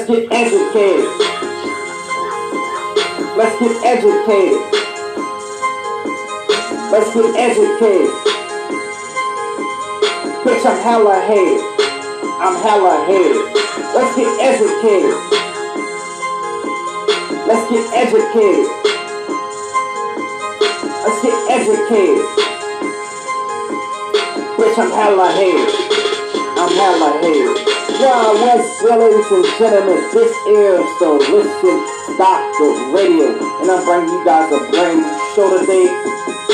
get educated. Let's get educated. Let's get educated. Bitch, I'm hella hated. I'm hella hated. Let's get educated. Let's get educated. Let's get educated. Bitch, I'm hella hated. I'm hella hated. Well, what's good, ladies and gentlemen? This is the ListenDoctor Radio, and I'm bringing you guys a brand new show today.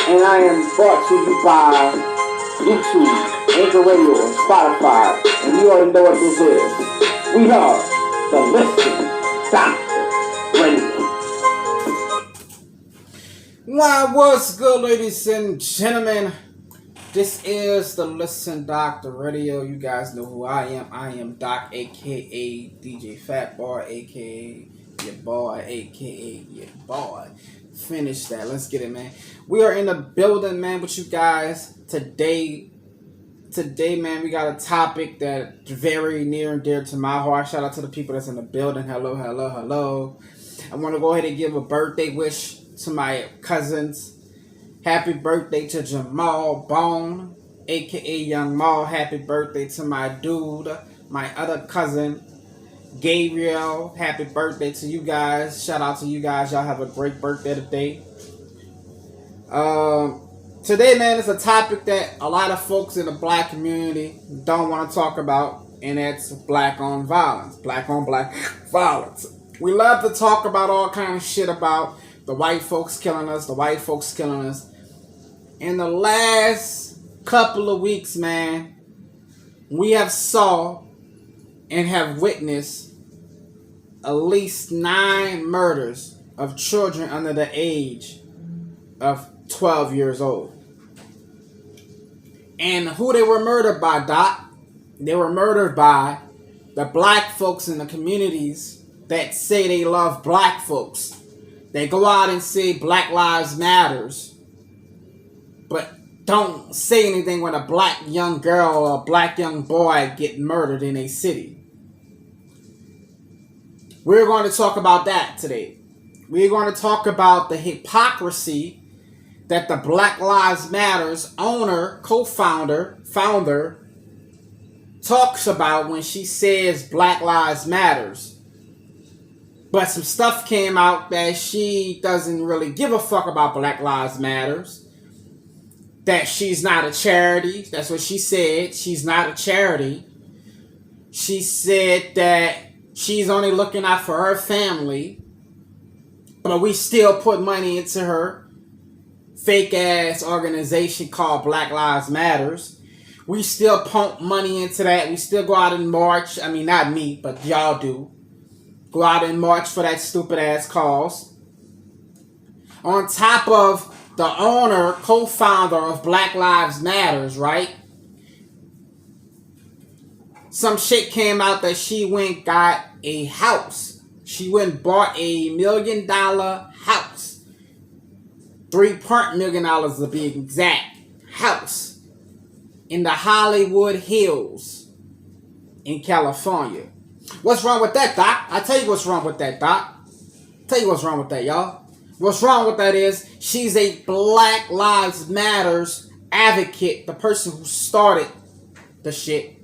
And I am brought to you by YouTube, Anchor Radio, and Spotify. And you already know what this is. We are the ListenDoctor Radio. Why, what's good, ladies and gentlemen? This is the ListenDoctor Radio. You guys know who I am. I am Doc, a.k.a. DJ Fat Boy, a.k.a. your boy, a.k.a. your boy. Finish that. Let's get it, man. We are in the building, man, with you guys today. Today, man, we got a topic that's very near and dear to my heart. Shout out to the people that's in the building. Hello, hello, hello. I want to go ahead and give a birthday wish to my cousins. Happy birthday to Jamal Bone, a.k.a. Young Maul. Happy birthday to my dude, my other cousin, Gabriel. Happy birthday to you guys. Shout out to you guys. Y'all have a great birthday today. Today, man, is a topic that a lot of folks in the black community don't want to talk about, and that's black-on violence. Black-on-black violence. We love to talk about all kind of shit about the white folks killing us, the white folks killing us. In the last couple of weeks, man, we have saw and have witnessed at least 9 murders of children under the age of 12 years old. And who they were murdered by, Doc? They were murdered by the black folks in the communities that say they love black folks. They go out and say Black Lives Matters, but don't say anything when a black young girl or a black young boy get murdered in a city. We're going to talk about that today. We're going to talk about the hypocrisy that the Black Lives Matters owner, co-founder, founder talks about when she says Black Lives Matters. But some stuff came out that she doesn't really give a fuck about Black Lives Matters. That she's not a charity. That's what she said. She's not a charity. She said that she's only looking out for her family. But we still put money into her fake ass organization called Black Lives Matters. We still pump money into that. We still go out and march. I mean, not me, but y'all do. Go out and march for that stupid ass cause. On top of the owner, co-founder of Black Lives Matters, right? Some shit came out that she went and got a house. She went and bought $1 million house. $3 million to be exact. House. In the Hollywood Hills in California. What's wrong with that, Doc? I'll tell you what's wrong with that, Doc. Tell you what's wrong with that, y'all. What's wrong with that is she's a Black Lives Matters advocate, the person who started the shit.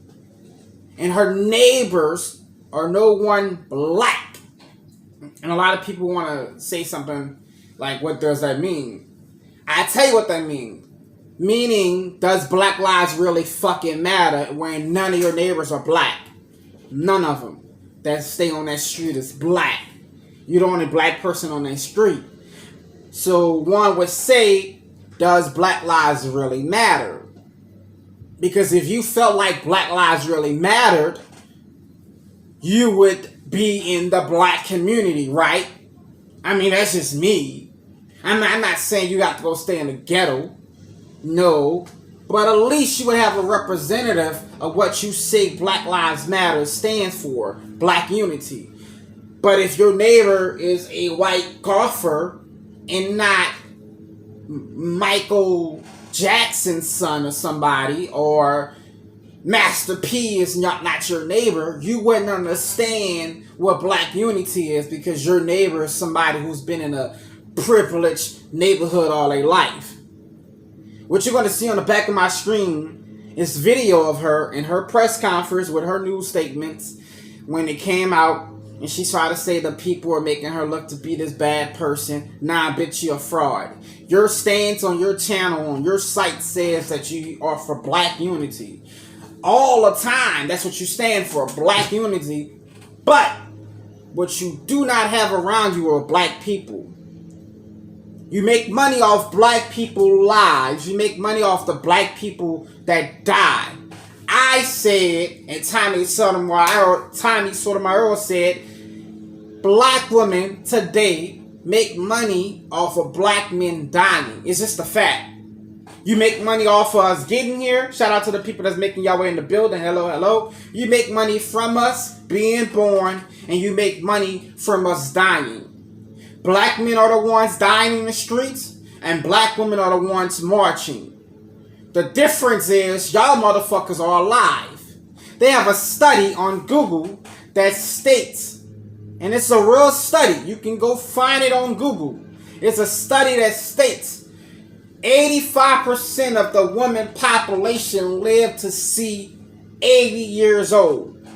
And her neighbors are no one black. And a lot of people want to say something like, what does that mean? I tell you what that means. Meaning, does Black lives really fucking matter when none of your neighbors are black? None of them that stay on that street is black. You're the only black person on that street. So one would say, does Black lives really matter? Because if you felt like Black lives really mattered, you would be in the black community, right? I mean, that's just me. I'm not saying you got to go stay in the ghetto. No. But at least you would have a representative of what you say Black Lives Matter stands for. Black unity. But if your neighbor is a white golfer and not Michael Jackson's son or somebody, or Master P is not your neighbor, you wouldn't understand what black unity is, because your neighbor is somebody who's been in a privileged neighborhood all their life. What you're going to see on the back of my screen is video of her in her press conference with her news statements when it came out, and she tried to say the people are making her look to be this bad person. Nah, bitch, you're a fraud. Your stance on your channel, on your site, says that you are for black unity. All the time, that's what you stand for, black unity. But what you do not have around you are black people. You make money off black people's lives. You make money off the black people that die. I said, and Tommy Sotomayor said, black women today make money off of black men dying. It's just a fact. You make money off of us getting here. Shout out to the people that's making y'all way in the building. Hello, hello. You make money from us being born, and you make money from us dying. Black men are the ones dying in the streets, and black women are the ones marching. The difference is y'all motherfuckers are alive. They have a study on Google that states, and it's a real study, you can go find it on Google. It's a study that states 85% of the women population live to see 80 years old.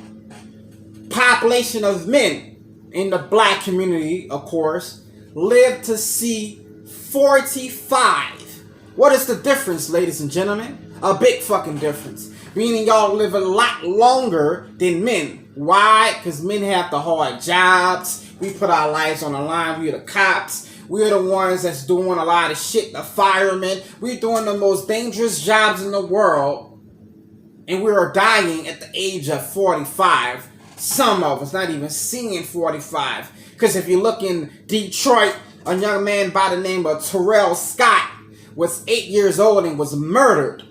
Population of men in the black community, of course, live to see 45. What is the difference, ladies and gentlemen? A big fucking difference. Meaning y'all live a lot longer than men. Why? Because men have the hard jobs. We put our lives on the line. We're the cops. We're the ones that's doing a lot of shit. The firemen. We're doing the most dangerous jobs in the world. And we are dying at the age of 45. Some of us not even seeing 45. Because if you look in Detroit, a young man by the name of Terrell Scott was 8 years old and was murdered.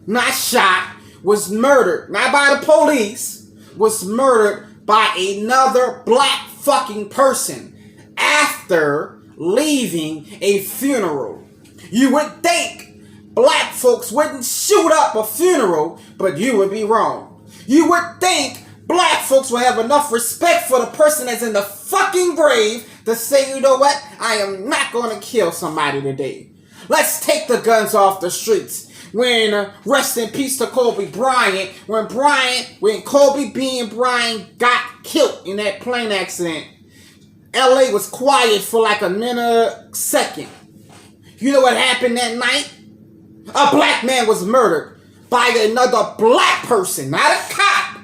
Not shot. Was murdered. Not by the police. Was murdered by another black fucking person after leaving a funeral. You would think black folks wouldn't shoot up a funeral, but you would be wrong. You would think black folks will have enough respect for the person that's in the fucking grave to say, you know what, I am not going to kill somebody today. Let's take the guns off the streets. When, rest in peace to Kobe Bryant, when Kobe being Bryant got killed in that plane accident, LA was quiet for like a minute, second. You know what happened that night? A black man was murdered by another black person, not a cop.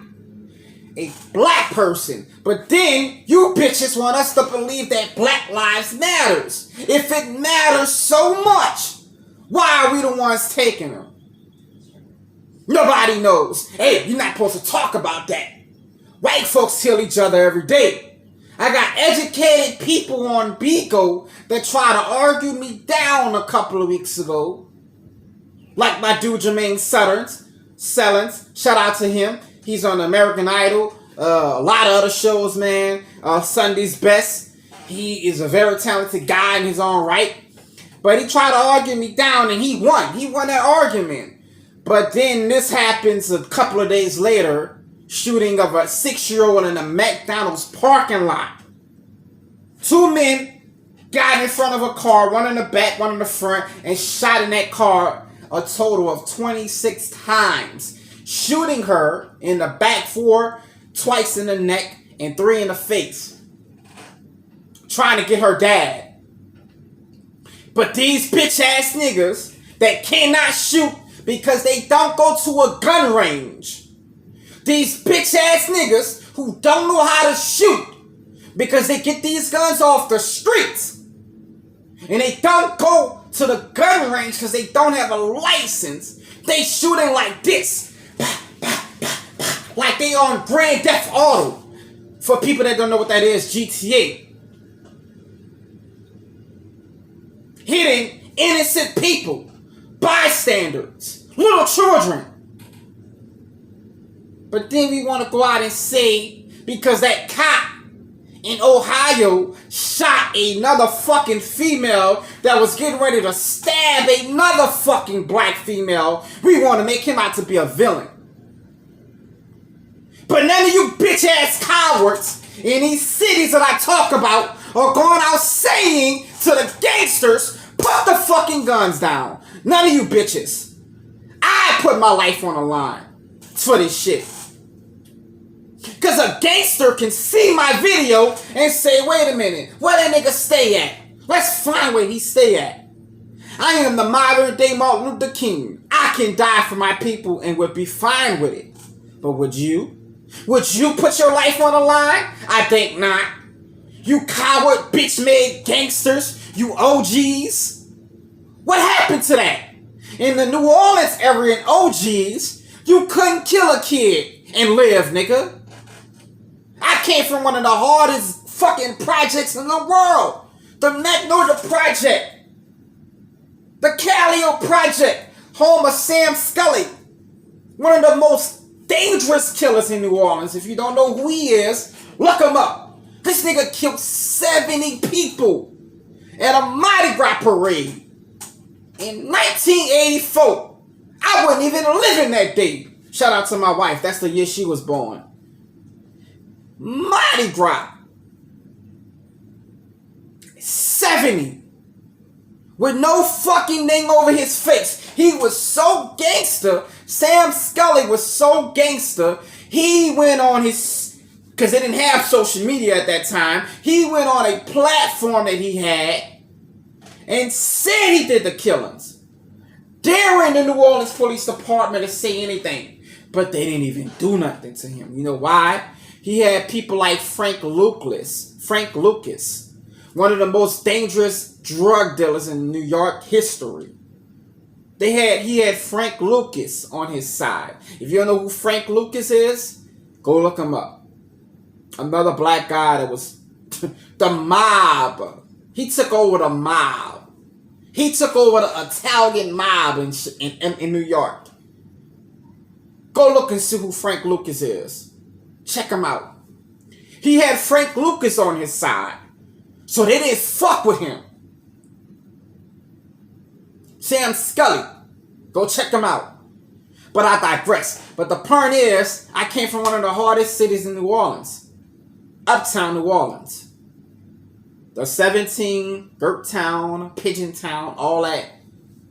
A black person. But then you bitches want us to believe that black lives matters. If it matters so much, why are we the ones taking them? Nobody knows. Hey, you're not supposed to talk about that. White folks kill each other every day. I got educated people on Bigo that tried to argue me down a couple of weeks ago. Like my dude Jermaine Sellens. Shout out to him. He's on American Idol. A lot of other shows, man. Sunday's Best. He is a very talented guy in his own right. But he tried to argue me down and he won. He won that argument. But then this happens a couple of days later. Shooting of a 6-year-old in a McDonald's parking lot. 2 men got in front of a car, one in the back, one in the front, and shot in that car a total of 26 times. Shooting her in the back 4, twice in the neck, and 3 in the face. Trying to get her dad. But these bitch ass niggas that cannot shoot because they don't go to a gun range. These bitch ass niggas who don't know how to shoot because they get these guns off the streets. And they don't go to the gun range because they don't have a license. They shooting like this. Like they on Grand Theft Auto. For people that don't know what that is, GTA. Hitting innocent people. Bystanders. Little children. But then we want to go out and say, because that cop in Ohio shot another fucking female that was getting ready to stab another fucking black female, we want to make him out to be a villain. But none of you bitch ass cowards in these cities that I talk about are going out saying to the gangsters, put the fucking guns down. None of you bitches. I put my life on the line for this shit. Because a gangster can see my video and say, wait a minute, where that nigga stay at? Let's find where he stay at. I am the modern day Martin Luther King. I can die for my people and would be fine with it. But would you? Would you put your life on the line? I think not. You coward bitch-made gangsters. You OGs. What happened to that? In the New Orleans area in OGs, you couldn't kill a kid and live, nigga. I came from one of the hardest fucking projects in the world. The Magnolia Project. The Calio Project. Home of Sam Scully. One of the most dangerous killers in New Orleans. If you don't know who he is, look him up. This nigga killed 70 people at a Mardi Gras parade. In 1984. I wasn't even living that day. Shout out to my wife. That's the year she was born. Mardi Gras. 70. With no fucking thing over his face. He was so gangster. Sam Scully was so gangster. He went on his... Because they didn't have social media at that time. He went on a platform that he had and said he did the killings. Daring the New Orleans Police Department to say anything. But they didn't even do nothing to him. You know why? He had people like Frank Lucas. One of the most dangerous drug dealers in New York history. He had Frank Lucas on his side. If you don't know who Frank Lucas is, go look him up. Another black guy that was the mob. He took over the mob. He took over the Italian mob in New York. Go look and see who Frank Lucas is. Check him out. He had Frank Lucas on his side. So they didn't fuck with him. Sam Scully. Go check him out. But I digress. But the point is, I came from one of the hardest cities in New Orleans. Uptown New Orleans. The 17, Gerttown, Pigeon Town, all that.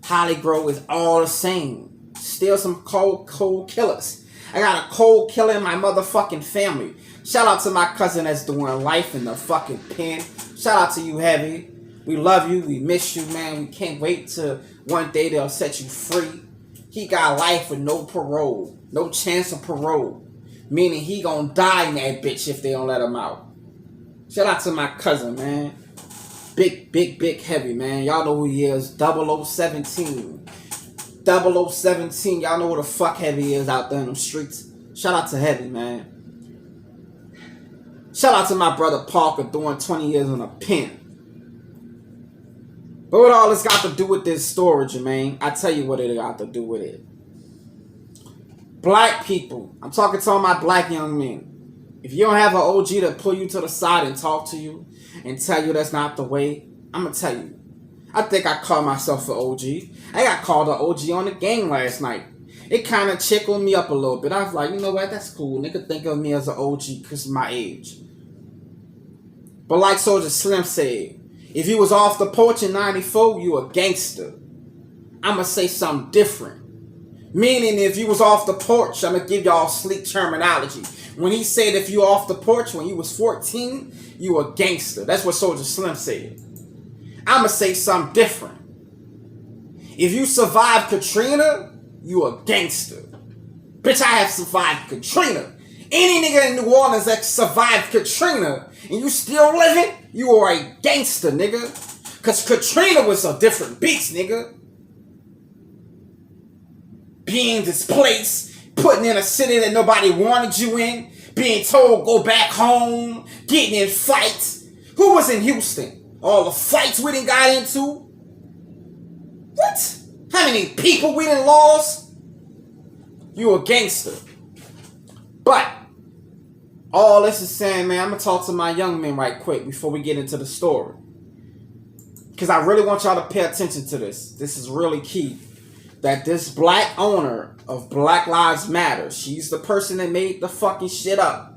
Holly Grove is all the same. Still some cold killers. I got a cold killer in my motherfucking family. Shout out to my cousin that's doing life in the fucking pen. Shout out to you, Heavy. We love you. We miss you, man. We can't wait till one day they'll set you free. He got life with no parole. No chance of parole. Meaning he gonna die in that bitch if they don't let him out. Shout out to my cousin, man. Big Heavy, man. Y'all know who he is. 0017. 0017. Y'all know who the fuck Heavy is out there in them streets. Shout out to Heavy, man. Shout out to my brother Parker doing 20 years in a pen. But what all this got to do with this story, Jermaine? I tell you what it got to do with it. Black people. I'm talking to all my black young men. If you don't have an OG to pull you to the side and talk to you and tell you that's not the way, I'm going to tell you. I think I called myself an OG. I got called an OG on the gang last night. It kind of chickled me up a little bit. I was like, you know what? That's cool. Nigga think of me as an OG because of my age. But like Soldier Slim said, if you was off the porch in 94, you a gangster. I'ma say something different. Meaning if you was off the porch, I'ma give y'all sleek terminology. When he said if you off the porch when you was 14, you a gangster. That's what Soldier Slim said. I'ma say something different. If you survived Katrina, you a gangster. Bitch, I have survived Katrina. Any nigga in New Orleans that survived Katrina and you still living, you are a gangster, nigga. Because Katrina was a different beast, nigga. Being displaced, putting in a city that nobody wanted you in, being told go back home, getting in fights. Who was in Houston? All the fights we done got into? What? How many people we done lost? You a gangster. But all this is saying, man, I'm going to talk to my young men right quick before we get into the story. Because I really want y'all to pay attention to this. This is really key. that this black owner of Black Lives Matter, she's the person that made the fucking shit up,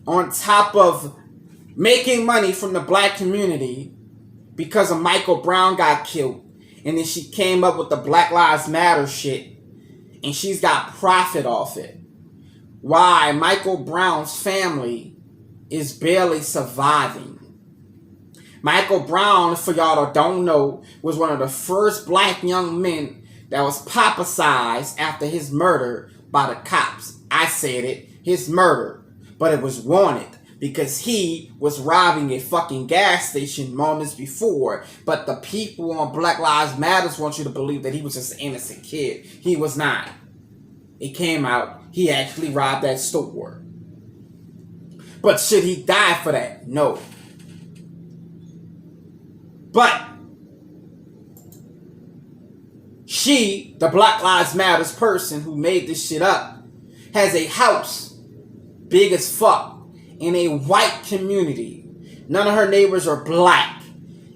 on top of making money from the black community because of Michael Brown got killed, and then she came up with the Black Lives Matter shit, and she's got profit off it. Why Michael Brown's family is barely surviving. Michael Brown, for y'all that don't know, was one of the first black young men that was publicized after his murder by the cops. I said it, his murder, but it was wanted because he was robbing a fucking gas station moments before. But the people on Black Lives Matter want you to believe that he was just an innocent kid. He was not. It came out, he actually robbed that store. But should he die for that? No. But she, the Black Lives Matter person who made this shit up, has a house big as fuck in a white community. None of her neighbors are black.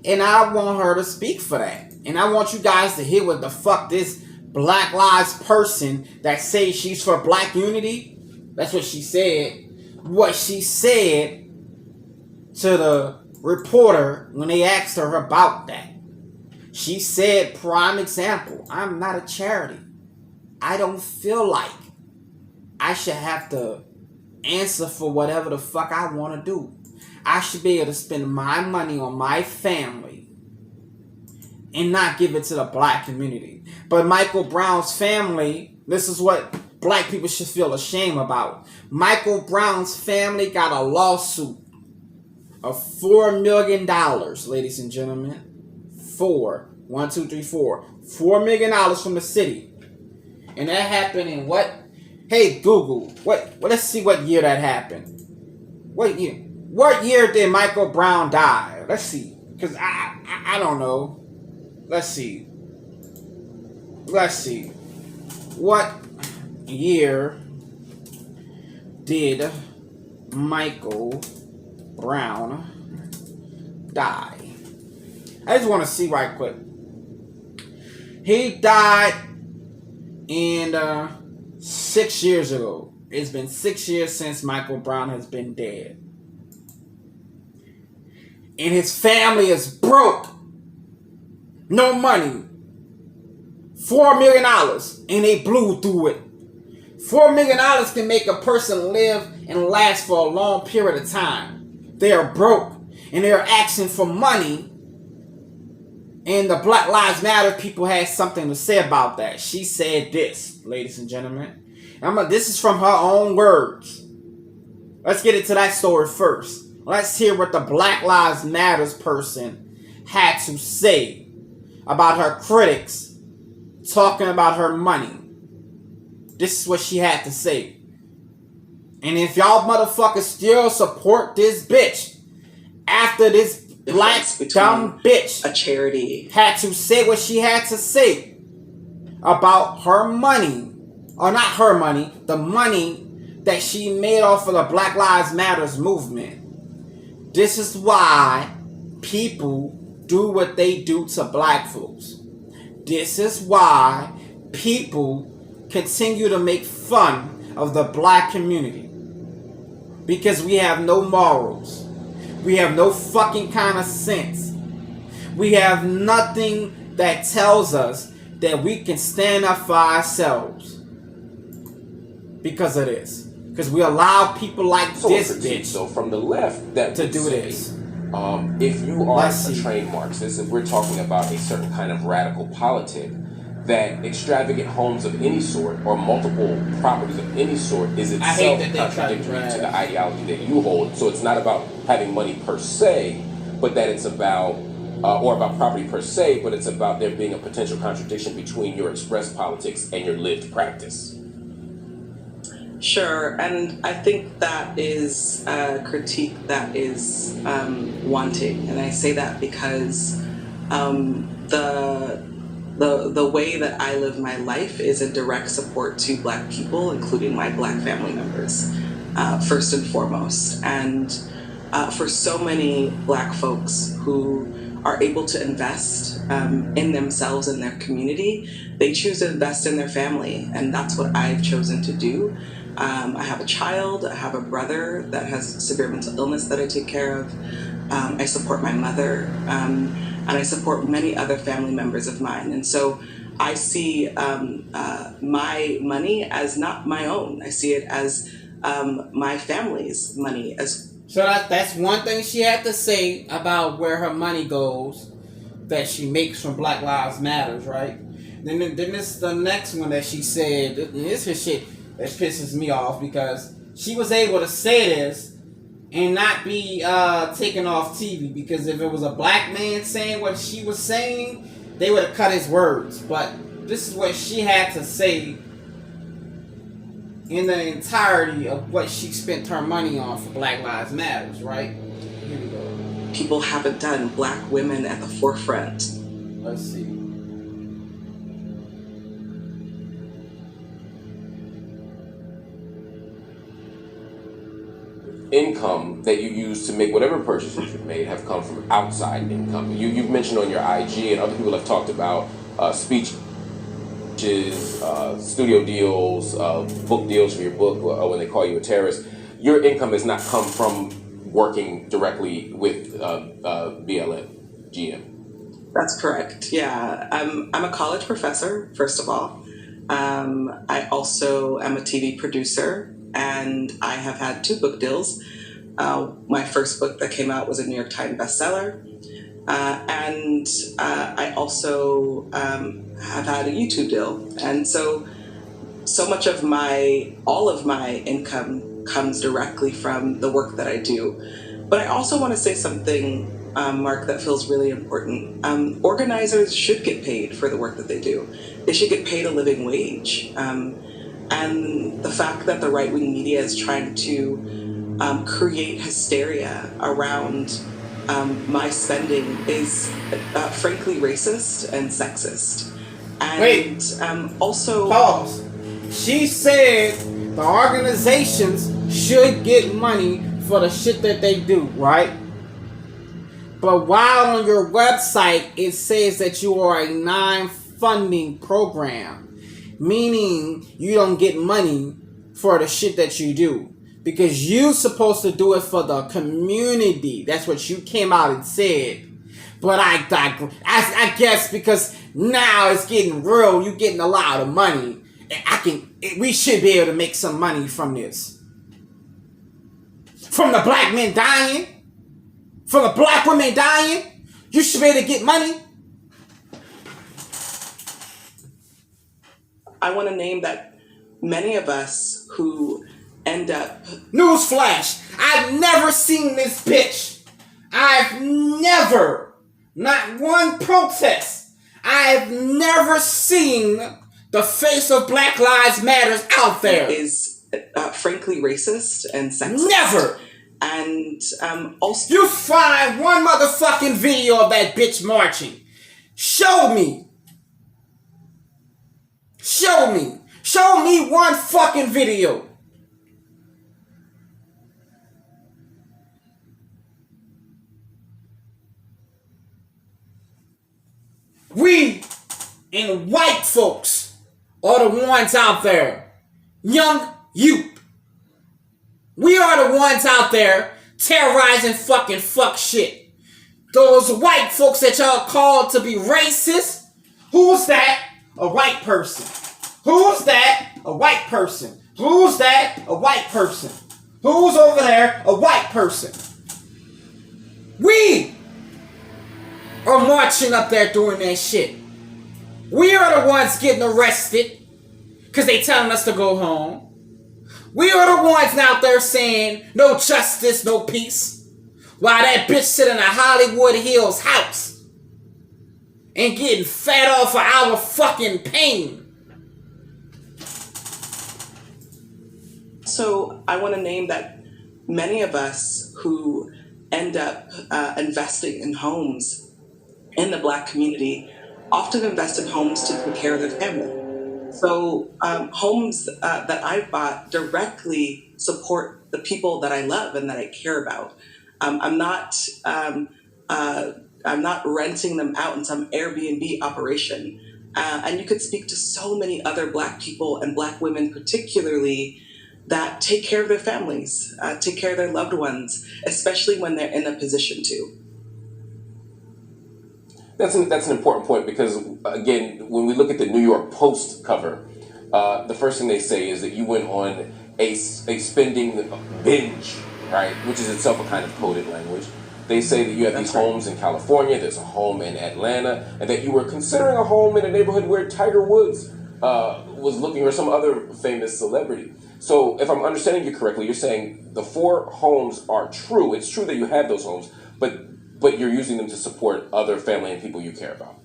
And I want her to speak for that. And I want you guys to hear what the fuck this Black Lives person that says she's for black unity, that's what she said. What she said to the reporter when they asked her about that. She said, prime example, I'm not a charity. I don't feel like I should have to answer for whatever the fuck I want to do. I should be able to spend my money on my family and not give it to the black community. But Michael Brown's family, this is what black people should feel ashamed about. Michael Brown's family got a lawsuit of $4 million, ladies and gentlemen. $4 million from the city. And that happened in what? Hey, Google. Let's see what year that happened. What year? What year did Michael Brown die? Let's see. Because I don't know. Let's see. What year did Michael Brown die? I just want to see right quick. He died in 6 years ago. It's been 6 years since Michael Brown has been dead. And his family is broke. No money. $4 million. And they blew through it. $4 million can make a person live and last for a long period of time. They are broke. And they are asking for money. And the Black Lives Matter people had something to say about that. She said this, ladies and gentlemen. This is from her own words. Let's get into that story first. Let's hear what the Black Lives Matter person had to say about her critics talking about her money. This is what she had to say. And if y'all motherfuckers still support this bitch after this black dumb bitch a charity had to say what she had to say about her money, or not her money, the money that she made off of the Black Lives Matters movement. This is why people do what they do to black folks. This is why people continue to make fun of the black community. Because we have no morals. We have no fucking kind of sense. We have nothing that tells us that we can stand up for ourselves. Because of this. Because we allow people like this bitch. So from the left, that to do this. If you are a trained Marxist, if we're talking about a certain kind of radical politic, that extravagant homes of any sort or multiple properties of any sort is itself contradictory to the ideology that you hold. So it's not about having money per se, but that it's about, or about property per se, but it's about there being a potential contradiction between your expressed politics and your lived practice. Sure, and I think that is a critique that is wanting, and I say that because the way that I live my life is a direct support to Black people, including my Black family members, first and foremost. And for so many Black folks who are able to invest in themselves and their community, they choose to invest in their family. And that's what I've chosen to do. I have a child, I have a brother that has severe mental illness that I take care of. I support my mother, and I support many other family members of mine. And so I see my money as not my own. I see it as my family's money. So that's one thing she had to say about where her money goes that she makes from Black Lives Matters, right? Then this is the next one that she said. This is shit that pisses me off because she was able to say this and not be taken off TV, because if it was a black man saying what she was saying, they would have cut his words. But this is what she had to say in the entirety of what she spent her money on for Black Lives Matters, right? Here we go. People haven't done Black women at the forefront. Let's see. Income that you use to make whatever purchases you've made have come from outside income. You've mentioned on your IG, and other people have talked about speeches, studio deals, book deals for your book, when they call you a terrorist. Your income has not come from working directly with BLM, GM. That's correct. Yeah, I'm a college professor, first of all. I also am a TV producer, and I have had 2 book deals. My first book that came out was a New York Times bestseller. And I also have had a YouTube deal. And so much of all of my income comes directly from the work that I do. But I also want to say something, Mark, that feels really important. Organizers should get paid for the work that they do. They should get paid a living wage. And the fact that the right-wing media is trying to create hysteria around my spending is frankly racist and sexist. And Wait. Also... Pause. She said the organizations should get money for the shit that they do, right? But while on your website it says that you are a non-funding program, meaning you don't get money for the shit that you do, because you're supposed to do it for the community. That's what you came out and said. But I guess because now it's getting real, you're getting a lot of money. We should be able to make some money from this. From the black men dying, from the black women dying, you should be able to get money. I want to name that many of us who end up... Newsflash, I've never seen this bitch. I've never, not one protest. I've never seen the face of Black Lives Matters out there. Is frankly racist and sexist. Never. And also... You find one motherfucking video of that bitch marching. Show me. Show me. Show me one fucking video. We and white folks are the ones out there. Young youth. We are the ones out there terrorizing fucking fuck shit. Those white folks that y'all called to be racist. Who's that? A white person. Who's that? A white person. Who's that? A white person. Who's over there? A white person. We are marching up there doing that shit. We are the ones getting arrested because they telling us to go home. We are the ones out there saying no justice, no peace, while that bitch sitting in a Hollywood Hills house and getting fed off of our fucking pain. So I want to name that many of us who end up investing in homes in the Black community often invest in homes to take care of their family. So homes that I've bought directly support the people that I love and that I care about. I'm not I'm not renting them out in some Airbnb operation. And you could speak to so many other Black people and Black women particularly that take care of their families, take care of their loved ones, especially when they're in a position to. That's an important point because, again, when we look at the New York Post cover, the first thing they say is that you went on a spending binge, right, which is itself a kind of coded language. They say that you have these homes in California, there's a home in Atlanta, and that you were considering a home in a neighborhood where Tiger Woods was looking, or some other famous celebrity. So if I'm understanding you correctly, you're saying the 4 homes are true. It's true that you have those homes, but you're using them to support other family and people you care about.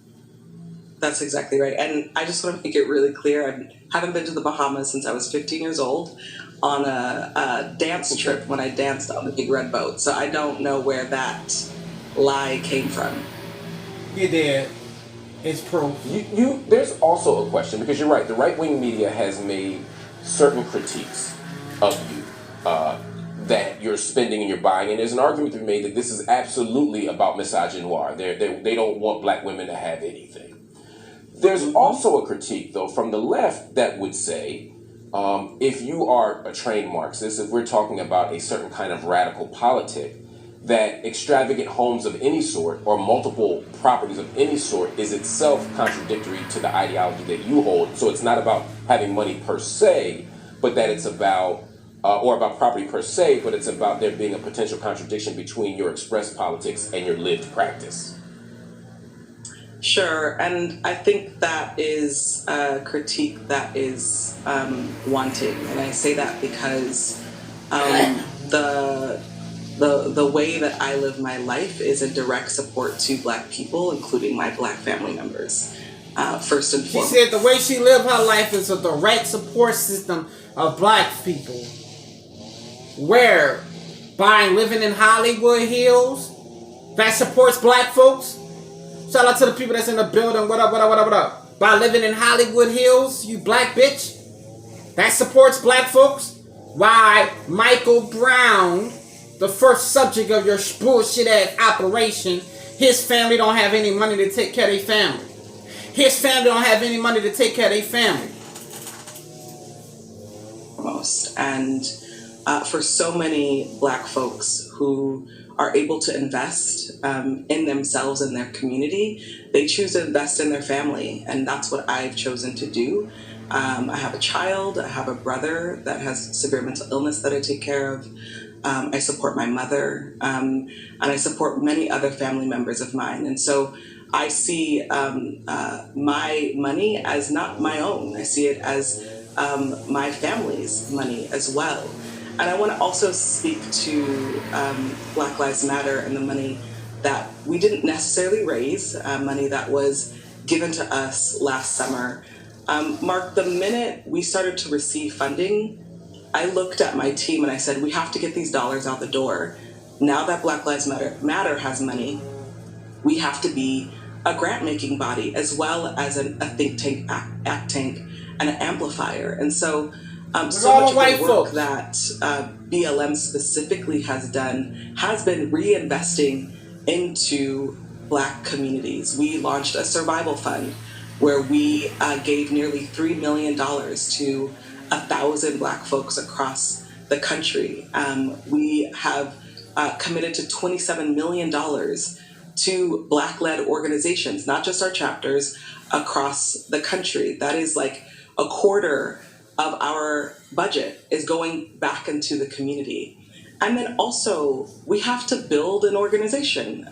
That's exactly right. And I just want to make it really clear, I haven't been to the Bahamas since I was 15 years old on a dance trip when I danced on the Big Red Boat. So I don't know where that lie came from. You did. It's proof. There's also a question, because you're right, the right-wing media has made certain critiques of you that you're spending and you're buying, and there's an argument to be made that this is absolutely about misogynoir. They don't want Black women to have anything. There's also a critique, though, from the left that would say, if you are a trained Marxist, if we're talking about a certain kind of radical politic, that extravagant homes of any sort or multiple properties of any sort is itself contradictory to the ideology that you hold. So it's not about having money per se, but that it's about, or about property per se, but it's about there being a potential contradiction between your expressed politics and your lived practice. Sure, and I think that is a critique that is wanting, and I say that because the way that I live my life is a direct support to Black people, including my Black family members. First and foremost, she said the way she lived her life is a direct support system of Black people. Where by living in Hollywood Hills, that supports Black folks. Shout out to the people that's in the building. What up, what up, what up, what up? By living in Hollywood Hills, you Black bitch. That supports Black folks. Why Michael Brown, the first subject of your bullshit ass operation, his family don't have any money to take care of their family. His family don't have any money to take care of their family. And for so many Black folks who are able to invest in themselves and their community, they choose to invest in their family, and that's what I've chosen to do. I have a child, I have a brother that has severe mental illness that I take care of. I support my mother, and I support many other family members of mine. And so I see my money as not my own. I see it as my family's money as well. And I want to also speak to Black Lives Matter and the money that we didn't necessarily raise, money that was given to us last summer. Mark, the minute we started to receive funding, I looked at my team and I said, we have to get these dollars out the door. Now that Black Lives Matter has money, we have to be a grant-making body as well as a think tank, act tank, and an amplifier. And so so much of the work that BLM specifically has done has been reinvesting into Black communities. We launched a survival fund where we gave nearly $3 million to 1,000 Black folks across the country. We have committed to $27 million to Black-led organizations, not just our chapters, across the country. That is like a quarter of our budget is going back into the community. And then also, we have to build an organization.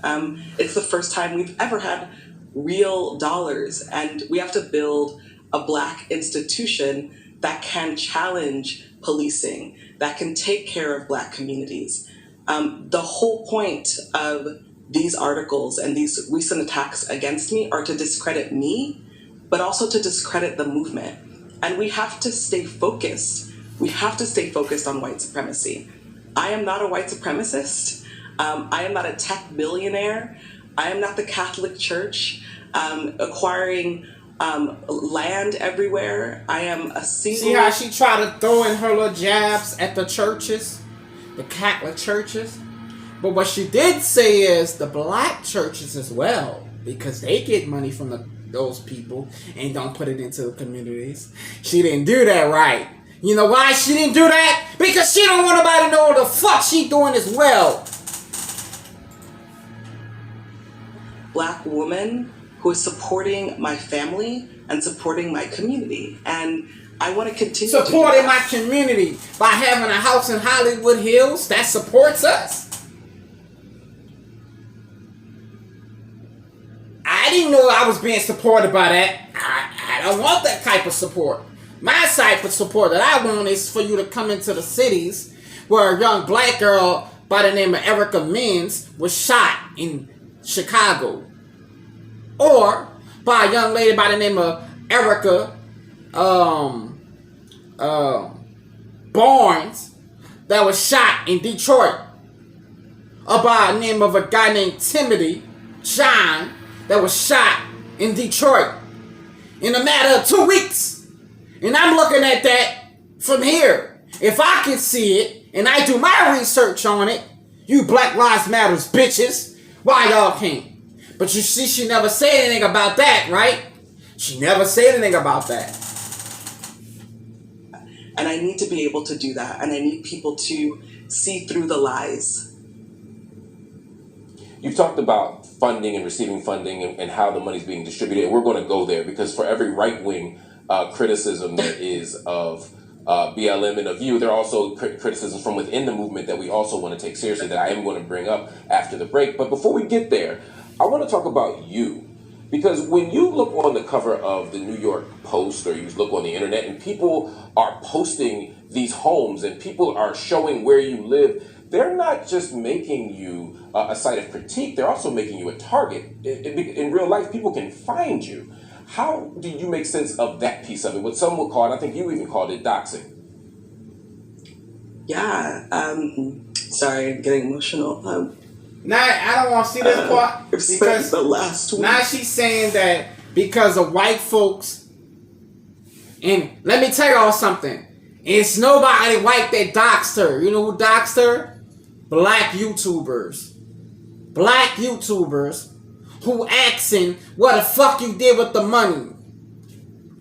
It's the first time we've ever had real dollars, and we have to build a Black institution that can challenge policing, that can take care of Black communities. The whole point of these articles and these recent attacks against me are to discredit me, but also to discredit the movement. And we have to stay focused. We have to stay focused on white supremacy. I am not a white supremacist. I am not a tech billionaire. I am not the Catholic Church acquiring land everywhere. I am a single... See how she tried to throw in her little jabs at the churches? The Catholic churches? But what she did say is the black churches as well, because they get money from those people and don't put it into the communities. She didn't do that right. You know why she didn't do that? Because she don't want nobody to know what the fuck she doing as well. Black woman who is supporting my family and supporting my community. And I want to continue supporting my community by having a house in Hollywood Hills. That supports us. I didn't know I was being supported by that. I don't want that type of support. My type of support that I want is for you to come into the cities where a young black girl by the name of Erica Mins was shot in Chicago. Or by a young lady by the name of Erica Barnes that was shot in Detroit. Or by the name of a guy named Timothy John that was shot in Detroit in a matter of 2 weeks. And I'm looking at that from here. If I can see it and I do my research on it, you Black Lives Matters bitches, why y'all can't? But you see, she never said anything about that, right? She never said anything about that. And I need to be able to do that. And I need people to see through the lies. You've talked about funding and receiving funding and how the money's being distributed. And we're going to go there because for every right-wing criticism there is of BLM and of you, there are also criticisms from within the movement that we also want to take seriously that I am going to bring up after the break. But before we get there, I want to talk about you. Because when you look on the cover of the New York Post or you look on the internet and people are posting these homes and people are showing where you live, they're not just making you a site of critique, they're also making you a target. In real life, people can find you. How do you make sense of that piece of it? What some would call, and I think you even called it doxing. Yeah, sorry, I'm getting emotional. Now, I don't want to see this part because the last week. Now she's saying that because of white folks, and let me tell y'all something, it's nobody white that doxed her. You know who doxed her? Black YouTubers. Black YouTubers who asking what the fuck you did with the money.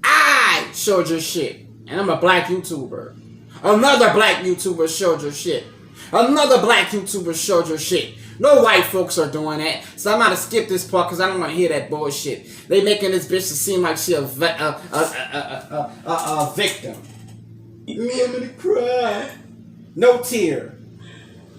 I showed your shit, and I'm a black YouTuber. Another black YouTuber showed your shit. Another black YouTuber showed your shit. No white folks are doing that. So I'm going to skip this part because I don't want to hear that bullshit. They making this bitch to seem like she a victim. Me, I'm going to cry. No tear.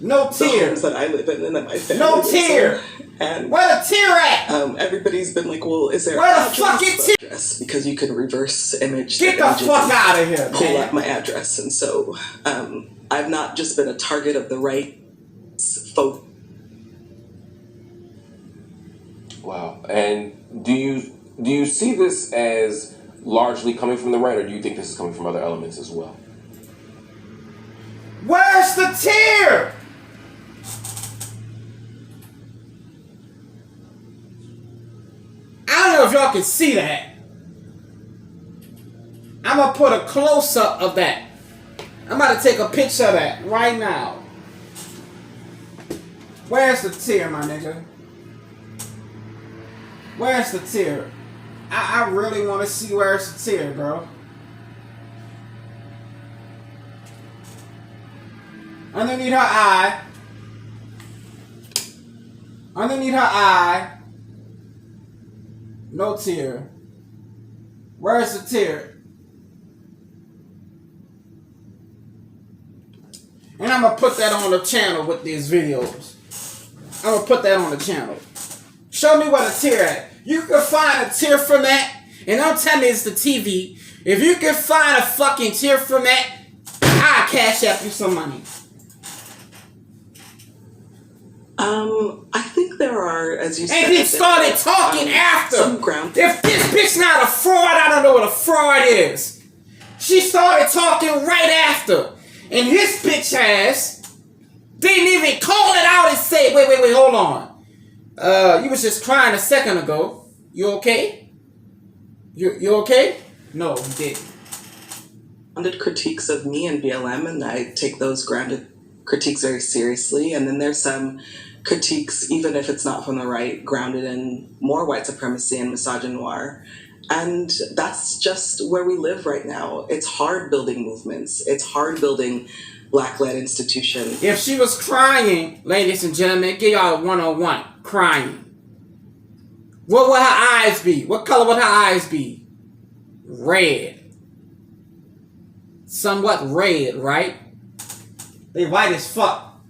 No tear. The homes that I live in and that my family no tear. And where the tear at? Everybody's been like, well, is there where the fucking tear? Because you can reverse image. Get the fuck out of here, pull man. up my address. And so I've not just been a target of the right folk. Wow. And do you see this as largely coming from the right, or do you think this is coming from other elements as well? Where's the tear? I don't know if y'all can see that. I'm going to put a close-up of that. I'm about to take a picture of that right now. Where's the tear, my nigga? Where's the tear? I really want to see where's the tear, bro. Underneath her eye. Underneath her eye. No tear. Where's the tear? And I'm going to put that on the channel with these videos. I'm going to put that on the channel. Show me where the tear at. You can find a tear from that. And don't tell me it's the TV. If you can find a fucking tear from that, I'll cash out you some money. I think there are, as you said... And he started talking after. Some ground. If this bitch not a fraud, I don't know what a fraud is. She started talking right after. And his bitch ass didn't even call it out and say, wait, hold on. You was just crying a second ago. You okay? You okay? No, he didn't. Critiques of me and BLM, and I take those grounded critiques very seriously, and then there's some critiques, even if it's not from the right, grounded in more white supremacy and misogynoir. And that's just where we live right now. It's hard building movements. It's hard building Black-led institutions. If she was crying, ladies and gentlemen, give y'all a 101, crying. What would her eyes be? What color would her eyes be? Red. Somewhat red, right? They white as fuck.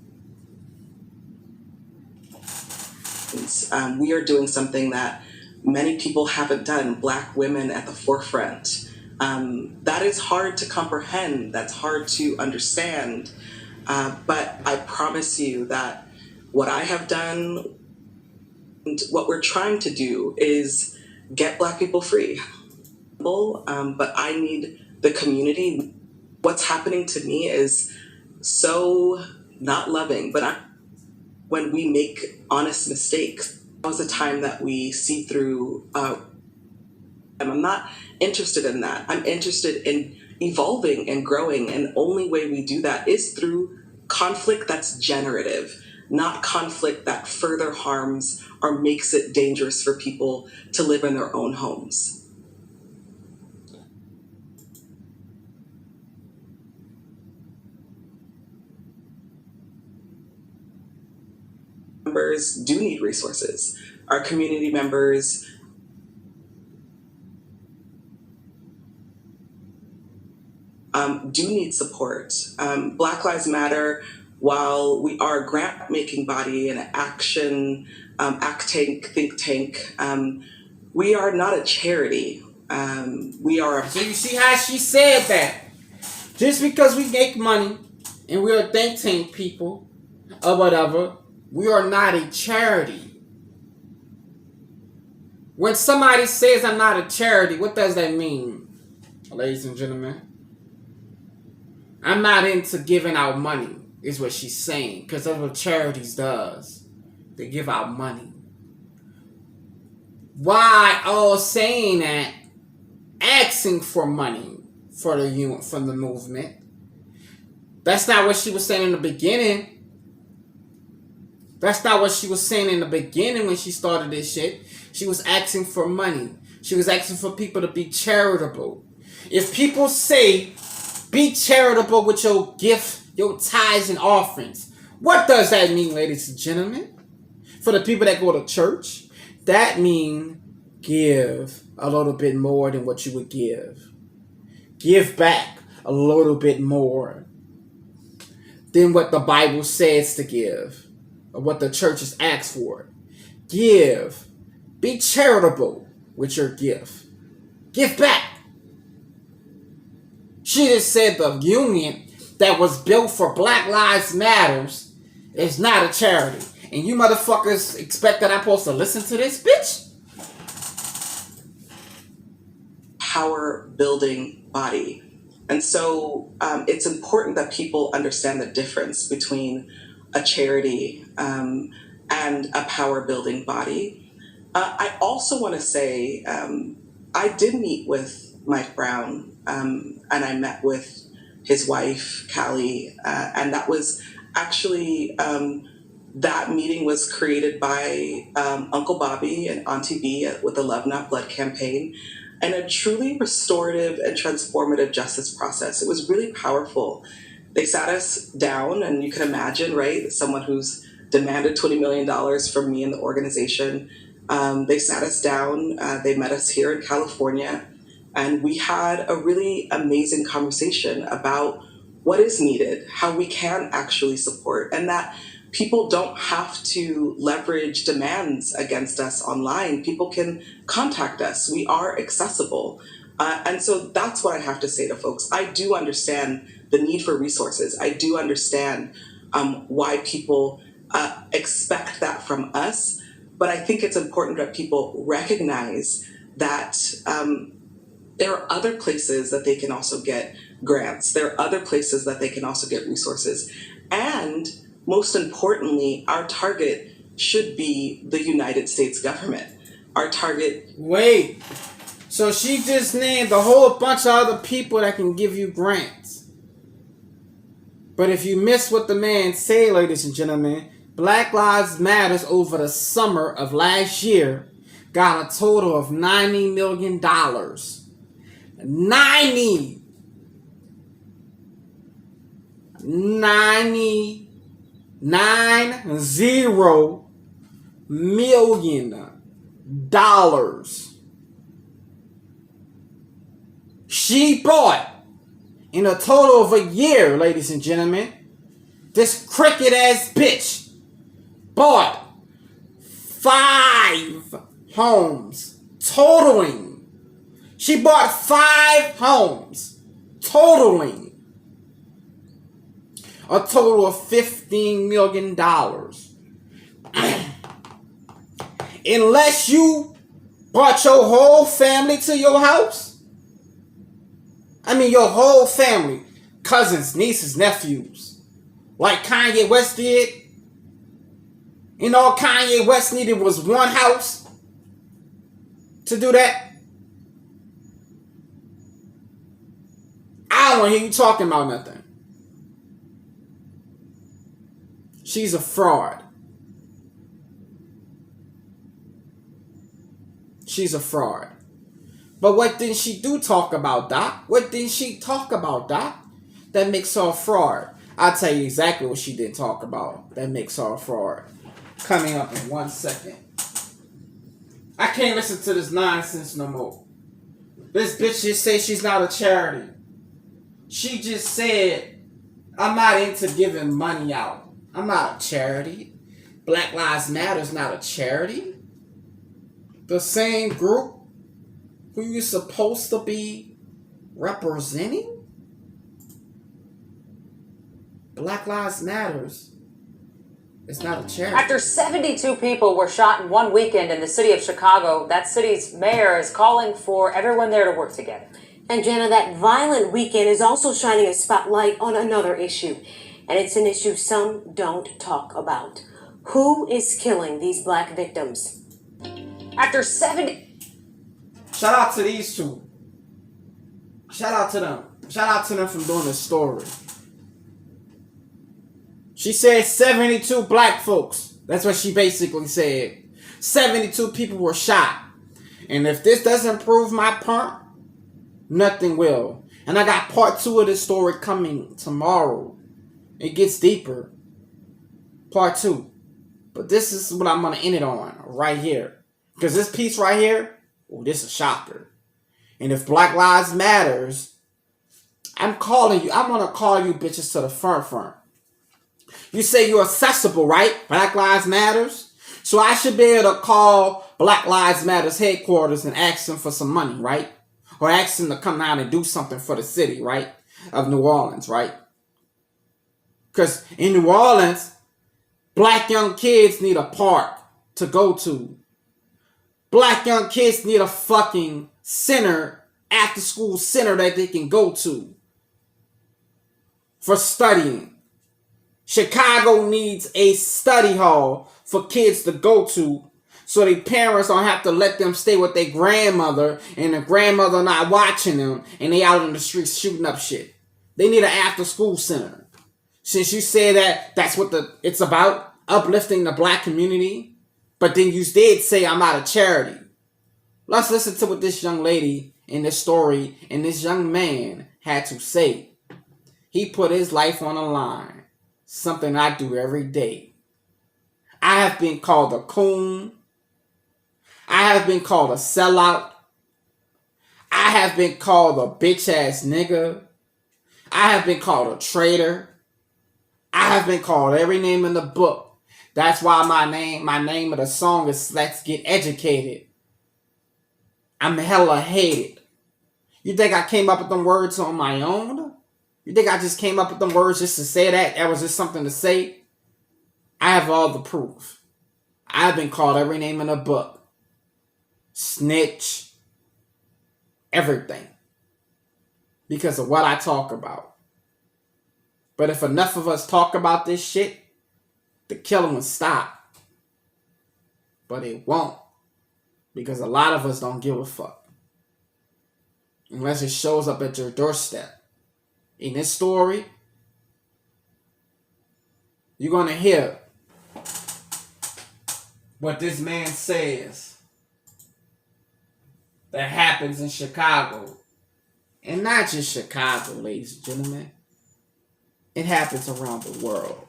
We are doing something that many people haven't done, Black women at the forefront. That is hard to comprehend, that's hard to understand, but I promise you that what I have done, and what we're trying to do is get Black people free. But I need the community. What's happening to me is so not loving, but when we make honest mistakes, that was a time that we see through. And I'm not interested in that. I'm interested in evolving and growing, and the only way we do that is through conflict that's generative, not conflict that further harms or makes it dangerous for people to live in their own homes. Members do need resources. Our community members do need support. Black Lives Matter, while we are a grant-making body and an action think tank, we are not a charity. We are a... So you see how she said that? Just because we make money and we're a think tank people or whatever, we are not a charity. When somebody says I'm not a charity, what does that mean, ladies and gentlemen? I'm not into giving out money, is what she's saying. Because that's what charities does. They give out money. Why all saying that, asking for money from the movement? That's not what she was saying in the beginning. That's not what she was saying in the beginning when she started this shit. She was asking for money. She was asking for people to be charitable. If people say, be charitable with your gift, your tithes and offerings, what does that mean, ladies and gentlemen? For the people that go to church, that means give a little bit more than what you would give. Give back a little bit more than what the Bible says to give, or what the church has asked for. Give. Be charitable with your gift. Give back. She just said the union that was built for Black Lives Matters is not a charity. And you motherfuckers expect that I'm supposed to listen to this, bitch? Power building body. And so it's important that people understand the difference between a charity and a power building body. I also want to say I did meet with Mike Brown and I met with his wife, Callie, and that was actually, that meeting was created by Uncle Bobby and Auntie B with the Love Not Blood campaign, and a truly restorative and transformative justice process. It was really powerful. They sat us down, and you can imagine, right, someone who's demanded $20 million from me and the organization. They sat us down, they met us here in California, and we had a really amazing conversation about what is needed, how we can actually support, and that people don't have to leverage demands against us online. People can contact us. We are accessible. And so that's what I have to say to folks. I do understand the need for resources. I do understand why people expect that from us. But I think it's important that people recognize that there are other places that they can also get grants. There are other places that they can also get resources. And most importantly, our target should be the United States government. Our target... Wait. So she just named a whole bunch of other people that can give you grants. But if you miss what the man said, ladies and gentlemen, Black Lives Matters over the summer of last year got a total of $90 million. 90 million dollars she bought in a total of a year, ladies and gentlemen. This cricket ass bitch bought 5 homes totaling. She bought 5 homes totaling a total of $15 million. Unless you brought your whole family to your house. I mean your whole family. Cousins, nieces, nephews. Like Kanye West did. And all Kanye West needed was one house to do that. I don't want to hear you talking about nothing. She's a fraud. She's a fraud. But what didn't she talk about, Doc? What didn't she talk about, Doc? That makes her a fraud. I'll tell you exactly what she didn't talk about that makes her a fraud. Coming up in 1 second. I can't listen to this nonsense no more. This bitch just said she's not a charity. She just said, I'm not into giving money out. I'm not a charity. Black Lives Matter is not a charity. The same group who you're supposed to be representing? Black Lives Matters is not a charity. After 72 people were shot in one weekend in the city of Chicago, that city's mayor is calling for everyone there to work together. And Jenna, that violent weekend is also shining a spotlight on another issue. And it's an issue some don't talk about. Who is killing these black victims? After 70... Shout out to these two. Shout out to them. Shout out to them from doing the story. She said 72 black folks. That's what she basically said. 72 people were shot. And if this doesn't prove my point, nothing will. And I got part 2 of this story coming tomorrow. It gets deeper. Part 2. But this is what I'm going to end it on right here. Because this piece right here, oh, this is a shocker. And if Black Lives Matters, I'm calling you. I'm going to call you bitches to the front. You say you're accessible, right? Black Lives Matters. So I should be able to call Black Lives Matters headquarters and ask them for some money, right? Or ask them to come down and do something for the city, right? Of New Orleans, right? Because in New Orleans, black young kids need a park to go to. Black young kids need a fucking center, after school center that they can go to for studying. Chicago needs a study hall for kids to go to so their parents don't have to let them stay with their grandmother and the grandmother not watching them and they out in the streets shooting up shit. They need an after school center. Since you say that that's what it's about, uplifting the black community, but then you did say I'm not a charity. Let's listen to what this young lady in this story and this young man had to say. He put his life on the line. Something I do every day. I have been called a coon. I have been called a sellout. I have been called a bitch ass nigga. I have been called a traitor. I have been called every name in the book. That's why my name of the song is Let's Get Educated. I'm hella hated. You think I came up with them words on my own? You think I just came up with them words just to say that? That was just something to say? I have all the proof. I've been called every name in the book. Snitch. Everything. Because of what I talk about. But if enough of us talk about this shit, the killing will stop. But it won't. Because a lot of us don't give a fuck. Unless it shows up at your doorstep. In this story, you're going to hear what this man says that happens in Chicago. And not just Chicago, ladies and gentlemen. It happens around the world.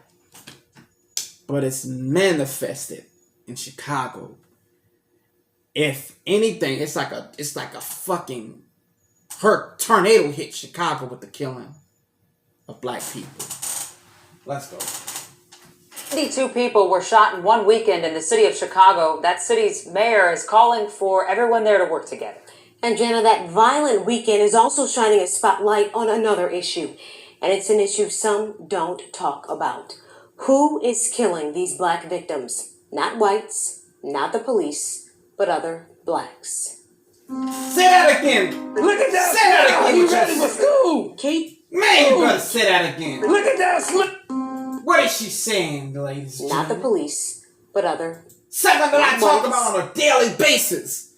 But it's manifested in Chicago. If anything, it's like a fucking tornado hit Chicago with the killing of black people. Let's go. 72 people were shot in one weekend in the city of Chicago. That city's mayor is calling for everyone there to work together. And Jenna, that violent weekend is also shining a spotlight on another issue. And it's an issue some don't talk about. Who is killing these black victims? Not whites, not the police, but other blacks. Say that again. Look at that. Say that again. You ready for school? Kate? Man, you better say that again. Look at that. What is she saying, ladies and Not the gentlemen? police, but other. Something that I talk whites. about on a daily basis.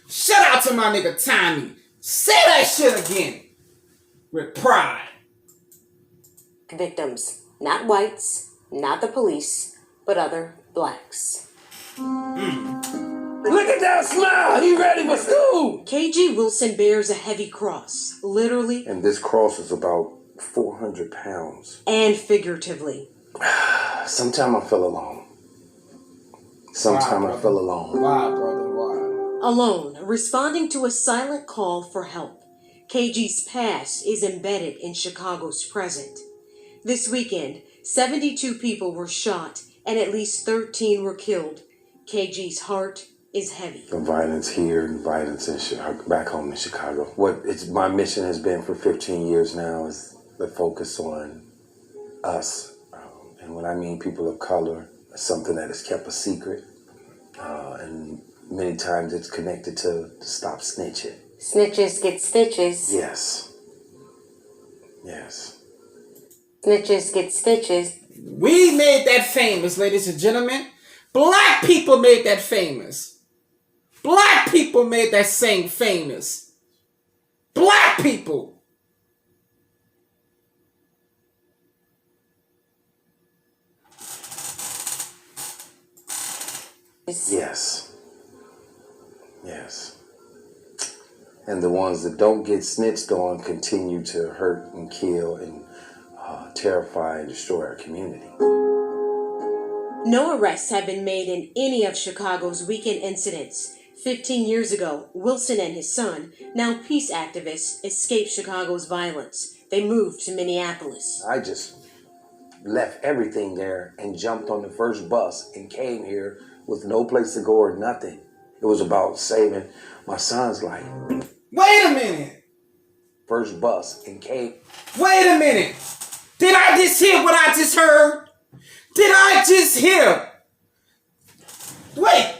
Shout out to my nigga Tommy. Say that shit again. With pride. Victims. Not whites, not the police, but other blacks. Look at that smile. You ready for school? KG Wilson bears a heavy cross, literally And this cross is about 400 pounds. and figuratively. Sometimes I feel alone. Sometimes I feel alone. Why, brother? Why? Alone, responding to a silent call for help. KG's past is embedded in Chicago's present. This weekend, 72 people were shot and at least 13 were killed. KG's heart is heavy. The violence here and violence in back home in Chicago. My mission has been for 15 years now is the focus on us. And when I mean people of color, something that is kept a secret. And many times it's connected to stop snitching. Snitches get stitches. Yes. Yes. Snitches get stitches. We made that famous, ladies and gentlemen. Black people made that famous. Black people made that saying famous. Black people. Yes. Yes. And the ones that don't get snitched on continue to hurt and kill and terrify and destroy our community. No arrests have been made in any of Chicago's weekend incidents. 15 years ago, Wilson and his son, now peace activists, escaped Chicago's violence. They moved to Minneapolis. I just left everything there and jumped on the first bus and came here with no place to go or nothing. It was about saving my son's life. Wait a minute. First bus and came. Wait a minute. Did I just hear what I just heard? Did I just hear? Wait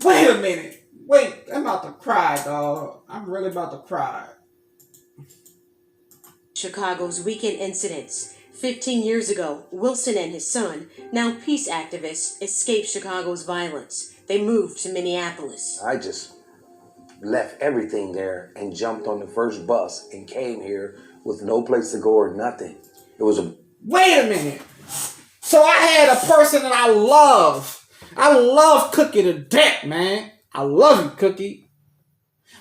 a minute. Wait, I'm about to cry, dog. I'm really about to cry. Chicago's weekend incidents. 15 years ago, Wilson and his son, now peace activists, escaped Chicago's violence. They moved to Minneapolis. I just left everything there and jumped on the first bus and came here with no place to go or nothing. It was a... Wait a minute. So I had a person that I love. I love Cookie to death, man. I love you, Cookie.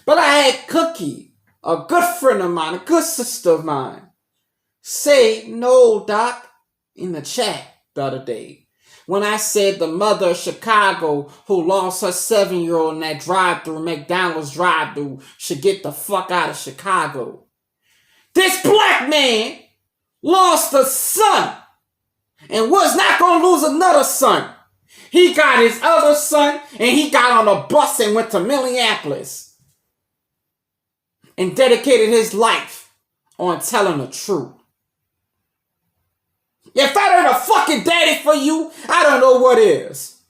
But I had Cookie, a good friend of mine, a good sister of mine, say no, Doc, in the chat the other day. When I said the mother of Chicago who lost her 7-year-old in that drive-through, McDonald's drive-through, should get the fuck out of Chicago. This black man lost a son and was not going to lose another son. He got his other son and he got on a bus and went to Minneapolis and dedicated his life on telling the truth. If that ain't a fucking daddy for you, I don't know what is.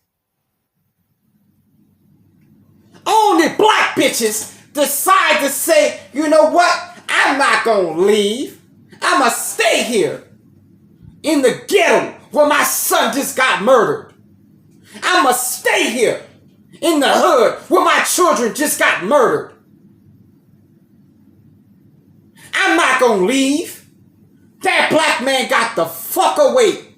Only black bitches decide to say, you know what? I'm not going to leave. I'ma stay here in the ghetto where my son just got murdered. I'ma stay here in the hood where my children just got murdered. I'm not gonna leave. That black man got the fuck away.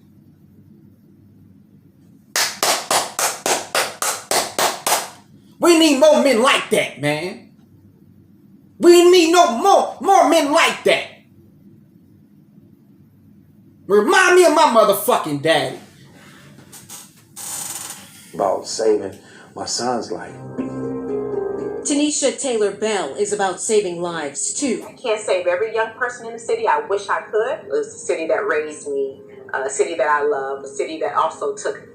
need more men like that, man. We need more men like that. Remind me of my motherfucking daddy. About saving my son's life. Tanisha Taylor Bell is about saving lives, too. I can't save every young person in the city. I wish I could. It was the city that raised me, a city that I love, a city that also took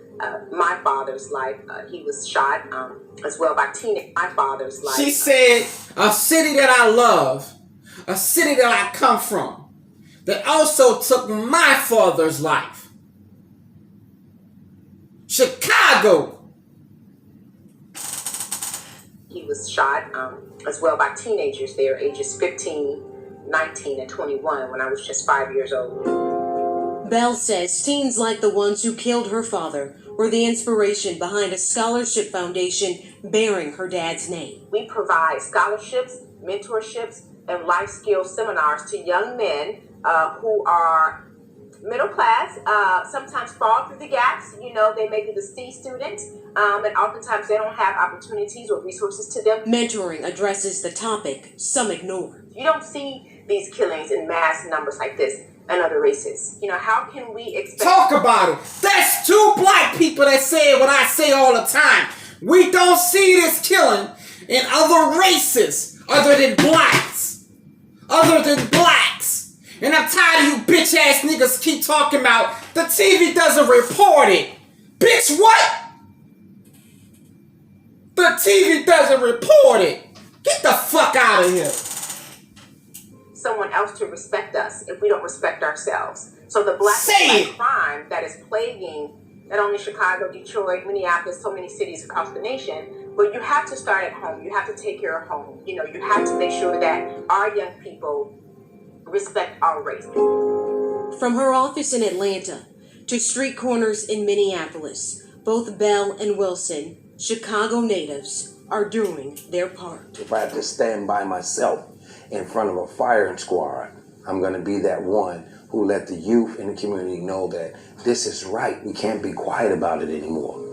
my father's life. He was shot as well by teenage. My father's life. She said, a city that I love, a city that I come from, that also took my father's life. Chicago. He was shot as well by teenagers there, ages 15, 19, and 21, when I was just 5 years old. Bell says teens like the ones who killed her father were the inspiration behind a scholarship foundation bearing her dad's name. We provide scholarships, mentorships, and life skills seminars to young men who are middle class, sometimes fall through the gaps. You know, they may be the C student, and oftentimes they don't have opportunities or resources to them. Mentoring addresses the topic some ignore. You don't see these killings in mass numbers like this in other races. You know, how can we expect... Talk about it. That's two black people that say what I say all the time. We don't see this killing in other races other than blacks. Other than blacks. And I'm tired of you bitch ass niggas keep talking about the TV doesn't report it. Bitch, what? The TV doesn't report it. Get the fuck out of here. Someone else to respect us if we don't respect ourselves. So the black crime that is plaguing not only Chicago, Detroit, Minneapolis, so many cities across the nation, but you have to start at home. You have to take care of home. You know, you have to make sure that our young people respect our race. From her office in Atlanta to street corners in Minneapolis, both Bell and Wilson, Chicago natives, are doing their part. If I have to stand by myself in front of a firing squad, I'm going to be that one who let the youth in the community know that this is right. We can't be quiet about it anymore.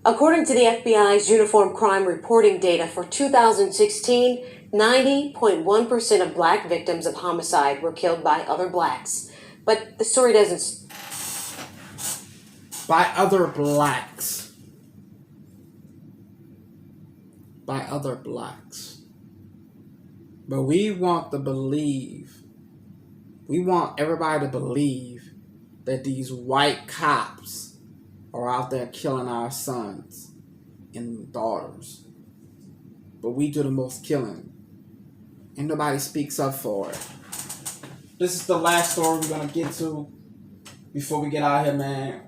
According to the FBI's Uniform Crime Reporting data for 2016, 90.1% of black victims of homicide were killed by other blacks. But the story doesn't... By other blacks. By other blacks. But we want everybody to believe that these white cops are out there killing our sons and daughters. But we do the most killing. And nobody speaks up for it. This is the last story we're going to get to before we get out here, man.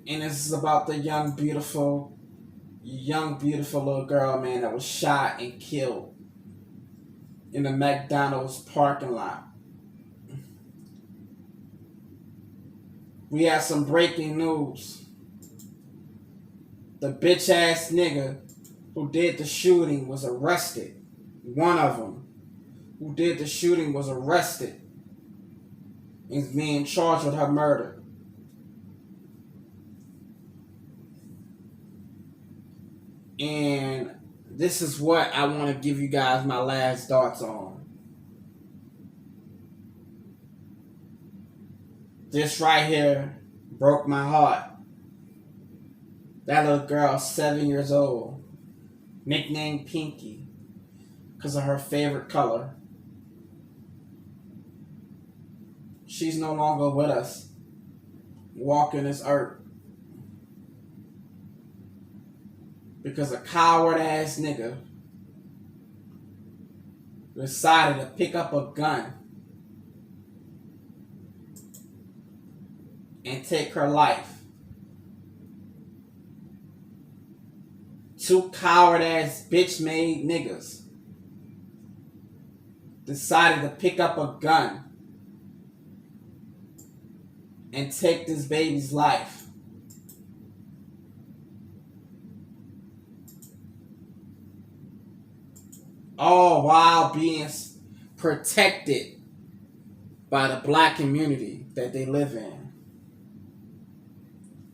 And this is about the young, beautiful little girl, man, that was shot and killed in the McDonald's parking lot. We have some breaking news. The bitch-ass nigga who did the shooting was arrested. One of them who did the shooting was arrested and is being charged with her murder. And this is what I want to give you guys my last thoughts on. This right here broke my heart. That little girl, 7 years old, nicknamed Pinky because of her favorite color. She's no longer with us, walking this earth. Because a coward-ass nigga decided to pick up a gun and take her life. Two coward-ass bitch-made niggas decided to pick up a gun and take this baby's life. All while being protected by the black community that they live in.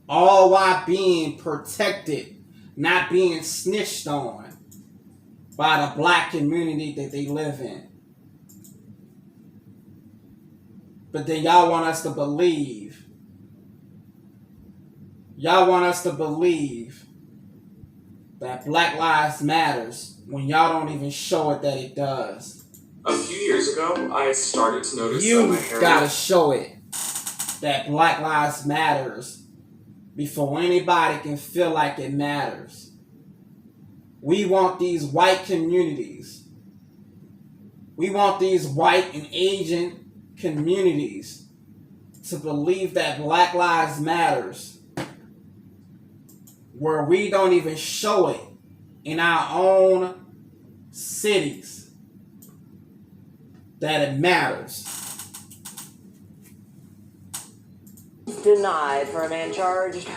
All while being protected not being snitched on by the black community that they live in. But then y'all want us to believe. Y'all want us to believe that Black Lives Matters when y'all don't even show it that it does. A few years ago, I started to notice you that my hair... gotta show it that Black Lives Matters before anybody can feel like it matters. We want these white communities. We want these white and Asian communities to believe that Black Lives Matters where we don't even show it in our own cities that it matters. Denied for a man charged.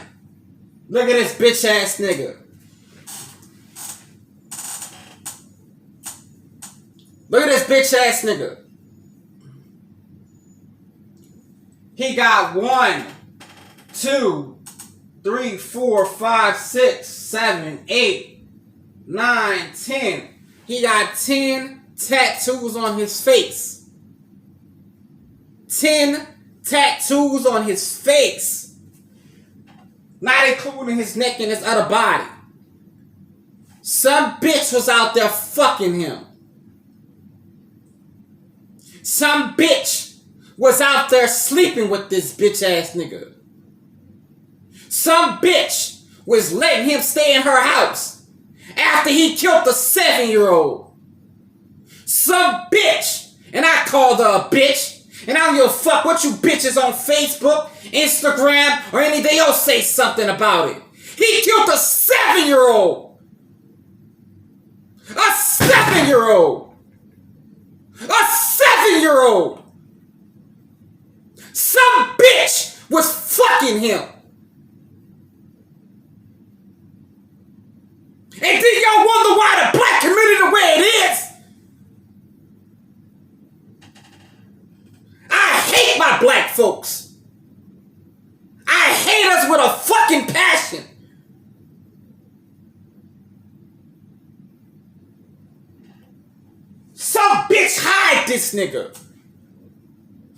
Look at this bitch ass nigga. Look at this bitch ass nigga. He got 1, 2, 3, 4, 5, 6, 7, 8, 9, 10. He got 10 tattoos on his face. 10 tattoos on his face. Not including his neck and his other body. Some bitch was out there fucking him. Some bitch was out there sleeping with this bitch ass nigga. Some bitch was letting him stay in her house after he killed the 7-year-old. Some bitch, and I called her a bitch, and I don't give a fuck what you bitches on Facebook, Instagram, or anything else say something about it. He killed a 7-year-old. A 7-year-old. A 7-year-old. Some bitch was fucking him. And then y'all wonder why the black community the way it is? I hate my black folks. I hate us with a fucking passion. Some bitch hide this nigga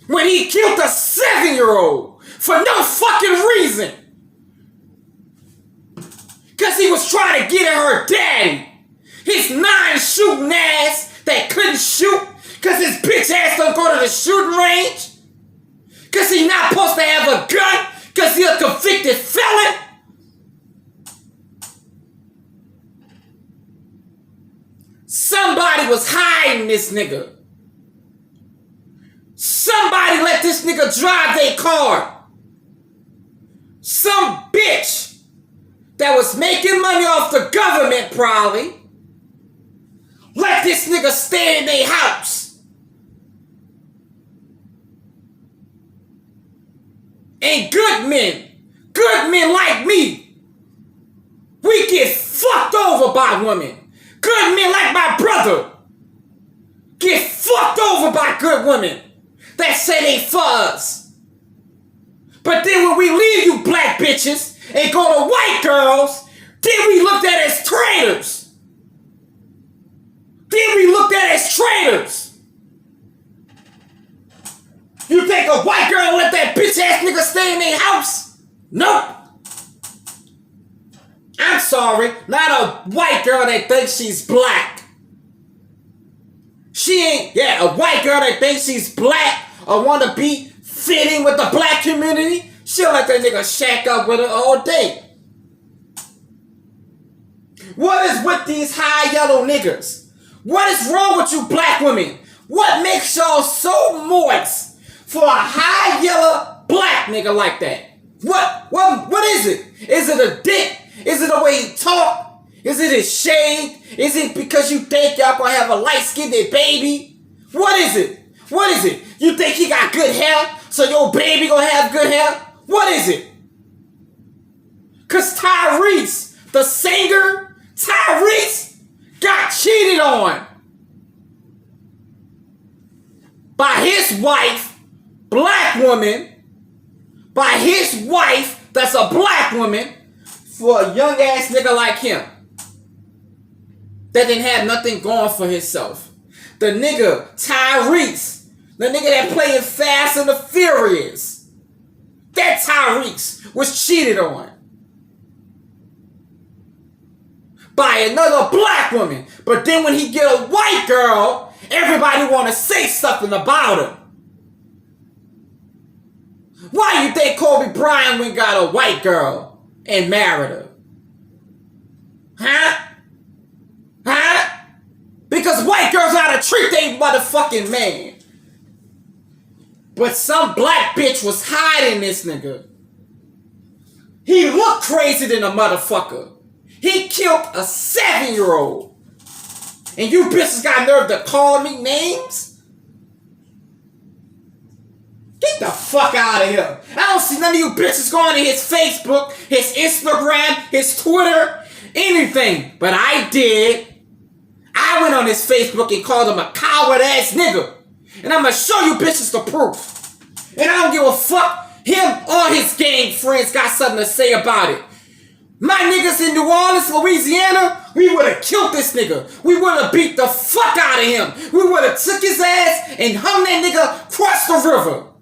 when he killed a 7-year-old for no fucking reason. Because he was trying to get at her daddy. His 9-shooting ass that couldn't shoot because his bitch ass don't go to the shooting range. Because he's not supposed to have a gun because he's a convicted felon. Somebody was hiding this nigga. Somebody let this nigga drive their car. Some bitch that was making money off the government probably let this nigga stay in their house. And good men like me, we get fucked over by women. Good men like my brother get fucked over by good women that say they for us. But then when we leave you black bitches and go to white girls, then we looked at as traitors. Then we looked at as traitors. You think a white girl let that bitch ass nigga stay in their house? Nope. I'm sorry, not a white girl that thinks she's black. She ain't, a white girl that thinks she's black or want to be fitting with the black community, she'll let that nigga shack up with her all day. What is with these high yellow niggas? What is wrong with you black women? What makes y'all so moist for a high yellow black nigga like that? What is it? Is it a dick? Is it the way he talk? Is it his shade? Is it because you think y'all gonna have a light-skinned baby? What is it? What is it? You think he got good hair, so your baby gonna have good hair? What is it? Cause Tyrese, the singer, Tyrese got cheated on by his wife, black woman, by his wife that's a black woman, for a young ass nigga like him that didn't have nothing going for himself. The nigga Tyrese, the nigga that played Fast and the Furious, that Tyrese was cheated on by another black woman. But then when he get a white girl, everybody want to say something about him. Why you think Kobe Bryant went got a white girl and married her? Huh? Because white girls know how to treat they motherfucking man. But some black bitch was hiding this nigga. He looked crazy than a motherfucker. He killed a 7-year-old. And you bitches got nerve to call me names? Get the fuck out of here. I don't see none of you bitches going to his Facebook, his Instagram, his Twitter, anything. But I did. I went on his Facebook and called him a coward ass nigga. And I'm going to show you bitches the proof. And I don't give a fuck. Him or his gang friends got something to say about it. My niggas in New Orleans, Louisiana, we would have killed this nigga. We would have beat the fuck out of him. We would have took his ass and hung that nigga across the river.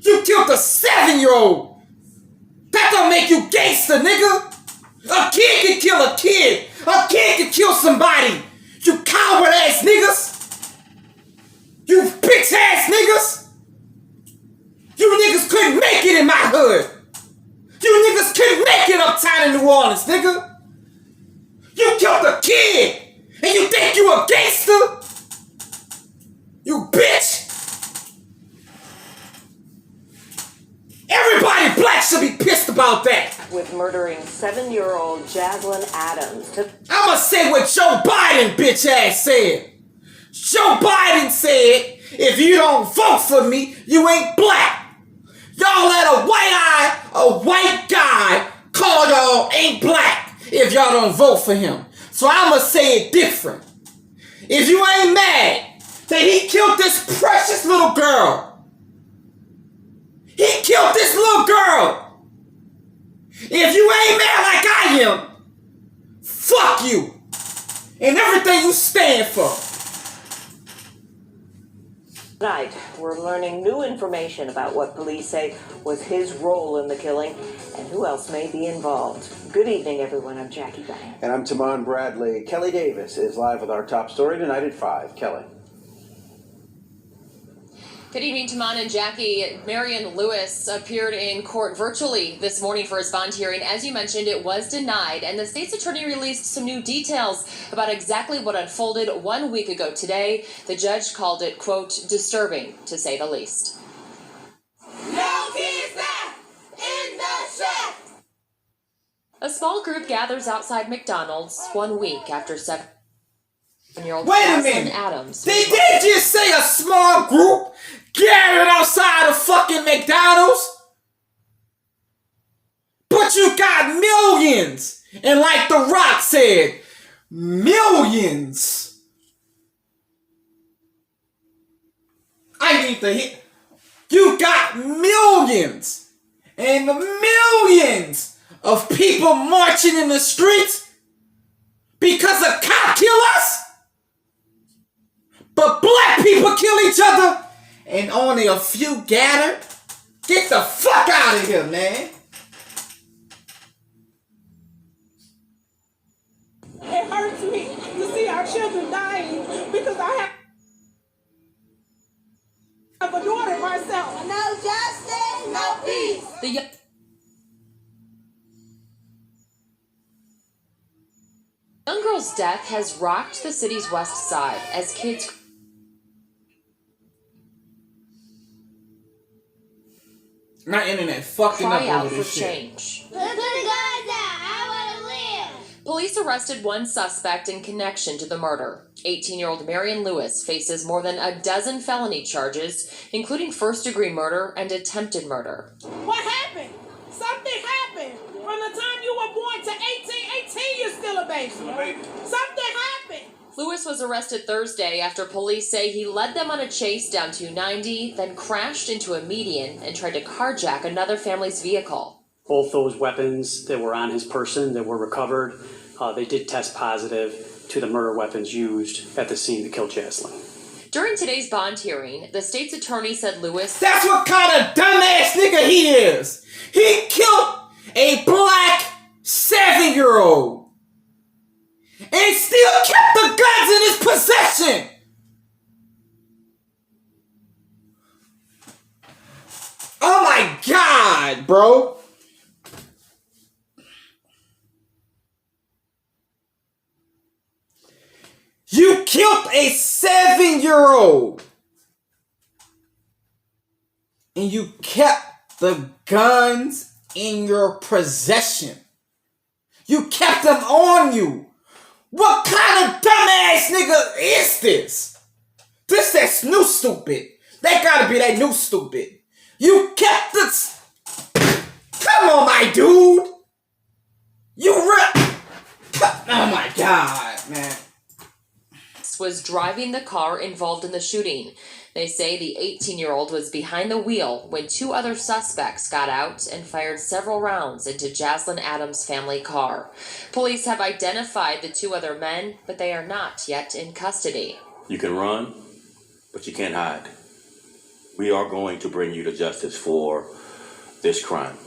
You killed a 7-year-old. That don't make you gangster, nigga. A kid can kill a kid. A kid can kill somebody. You coward ass niggas. You bitch ass niggas. You niggas couldn't make it in my hood. You niggas couldn't make it uptown in New Orleans, nigga. You killed a kid. And you think you a gangster? You bitch. Everybody black should be pissed about that. With murdering 7-year-old Jaslyn Adams. I'ma say what Joe Biden bitch ass said. Joe Biden said, if you don't vote for me, you ain't black. Y'all let a white guy call y'all ain't black if y'all don't vote for him. So I'ma say it different. If you ain't mad that he killed this precious little girl, he killed this little girl. If you ain't mad like I am, fuck you and everything you stand for. Tonight, we're learning new information about what police say was his role in the killing and who else may be involved. Good evening, everyone. I'm Jackie Bang. And I'm Tamon Bradley. Kelly Davis is live with our top story tonight at 5. Kelly. Good evening, Tamon and Jackie. Marion Lewis appeared in court virtually this morning for his bond hearing. As you mentioned, it was denied, and the state's attorney released some new details about exactly what unfolded 1 week ago today. The judge called it, quote, disturbing, to say the least. No kids left in the shed. A small group gathers outside McDonald's 1 week after 7-year-old Jaslyn Adams. They did just say a small group gathered outside of fucking McDonald's. But you got millions. And like The Rock said, millions. I need to hit. You got millions and millions of people marching in the streets because a cop kill us? But black people kill each other and only a few gathered? Get the fuck out of here, man. It hurts me to see our children dying because I have a daughter myself. No justice, no peace. The young girl's death has rocked the city's west side as kids My internet fucking cry up out over for this shit. change. Put the guns down. I want to live. Police arrested one suspect in connection to the murder. 18-year-old Marion Lewis faces more than a dozen felony charges, including first-degree murder and attempted murder. What happened? Something happened. From the time you were born to 18, you're still a baby. Something happened. Lewis was arrested Thursday after police say he led them on a chase down 290, then crashed into a median and tried to carjack another family's vehicle. Both those weapons that were on his person that were recovered, they did test positive to the murder weapons used at the scene to kill Jaslyn. During today's bond hearing, the state's attorney said Lewis... That's what kind of dumbass nigga he is. He killed a black 7-year-old and still kept the guns in his possession. Oh my God, bro. You killed a 7-year-old and you kept the guns in your possession. You kept them on you. What kind of dumbass nigga is this? That's new stupid. That gotta be that new stupid. You kept this. Come on, my dude. Oh my God, man. Was driving the car involved in the shooting. They say the 18-year-old was behind the wheel when 2 other suspects got out and fired several rounds into Jaslyn Adams' family car. Police have identified the 2 other men, but they are not yet in custody. You can run, but you can't hide. We are going to bring you to justice for this crime.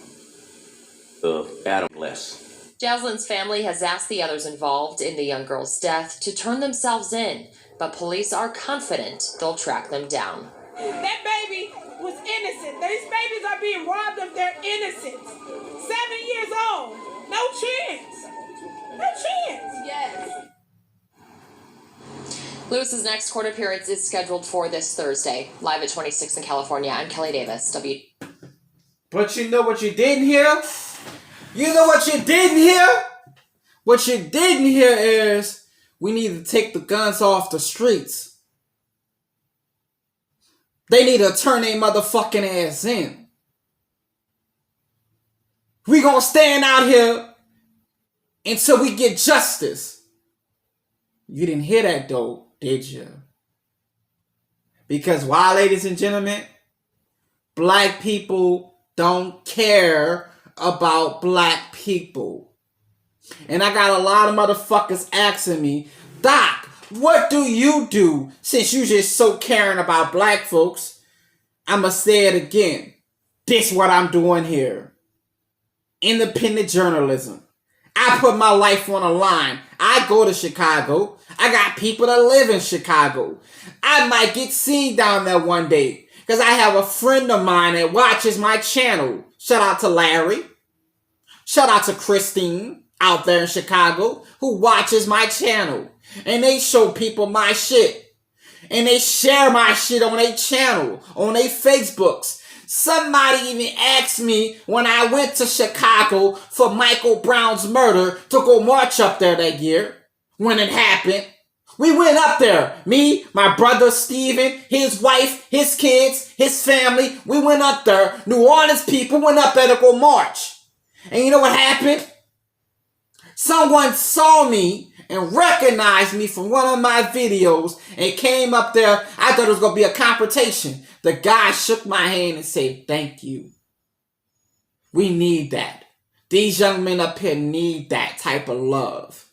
Adam less. Jaslyn's family has asked the others involved in the young girl's death to turn themselves in, but police are confident they'll track them down. That baby was innocent. These babies are being robbed of their innocence. 7 years old. No chance. No chance. Yes. Lewis's next court appearance is scheduled for this Thursday. Live at 26 in California, I'm Kelly Davis. But you know what you didn't hear? You know what you didn't hear? What you didn't hear is we need to take the guns off the streets. They need to turn their motherfucking ass in. We gonna stand out here until we get justice. You didn't hear that though, did you? Because why, ladies and gentlemen, black people don't care about black people. And I got a lot of motherfuckers asking me, Doc, what do you do since you just so caring about black folks? I'ma say it again. This what I'm doing here. Independent journalism. I put my life on the line. I go to Chicago. I got people that live in Chicago. I might get seen down there one day because I have a friend of mine that watches my channel. Shout out to Larry. Shout out to Christine out there in Chicago who watches my channel. And they show people my shit. And they share my shit on their channel, on their Facebooks. Somebody even asked me when I went to Chicago for Michael Brown's murder to go march up there that year when it happened. We went up there. Me, my brother Steven, his wife, his kids, his family. We went up there. New Orleans people went up there to go march. And you know what happened? Someone saw me and recognized me from one of my videos and came up there. I thought it was going to be a confrontation. The guy shook my hand and said, thank you. We need that. These young men up here need that type of love.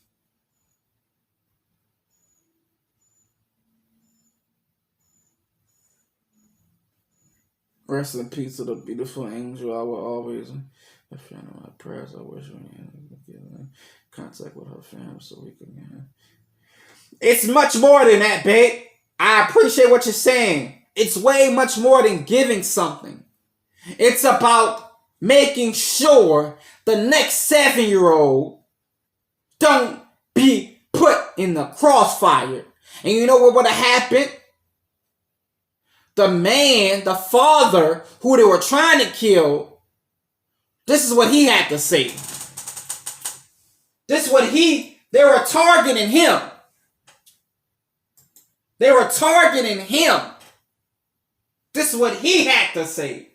Rest in peace to the beautiful angel. I will always defend my prayers. I wish we get in contact with her family so we can. It's much more than that, babe. I appreciate what you're saying. It's way much more than giving something. It's about making sure the next 7-year-old don't be put in the crossfire. And you know what would have happened? The man, the father who they were trying to kill, this is what he had to say. This is what they were targeting him. They were targeting him. This is what he had to say.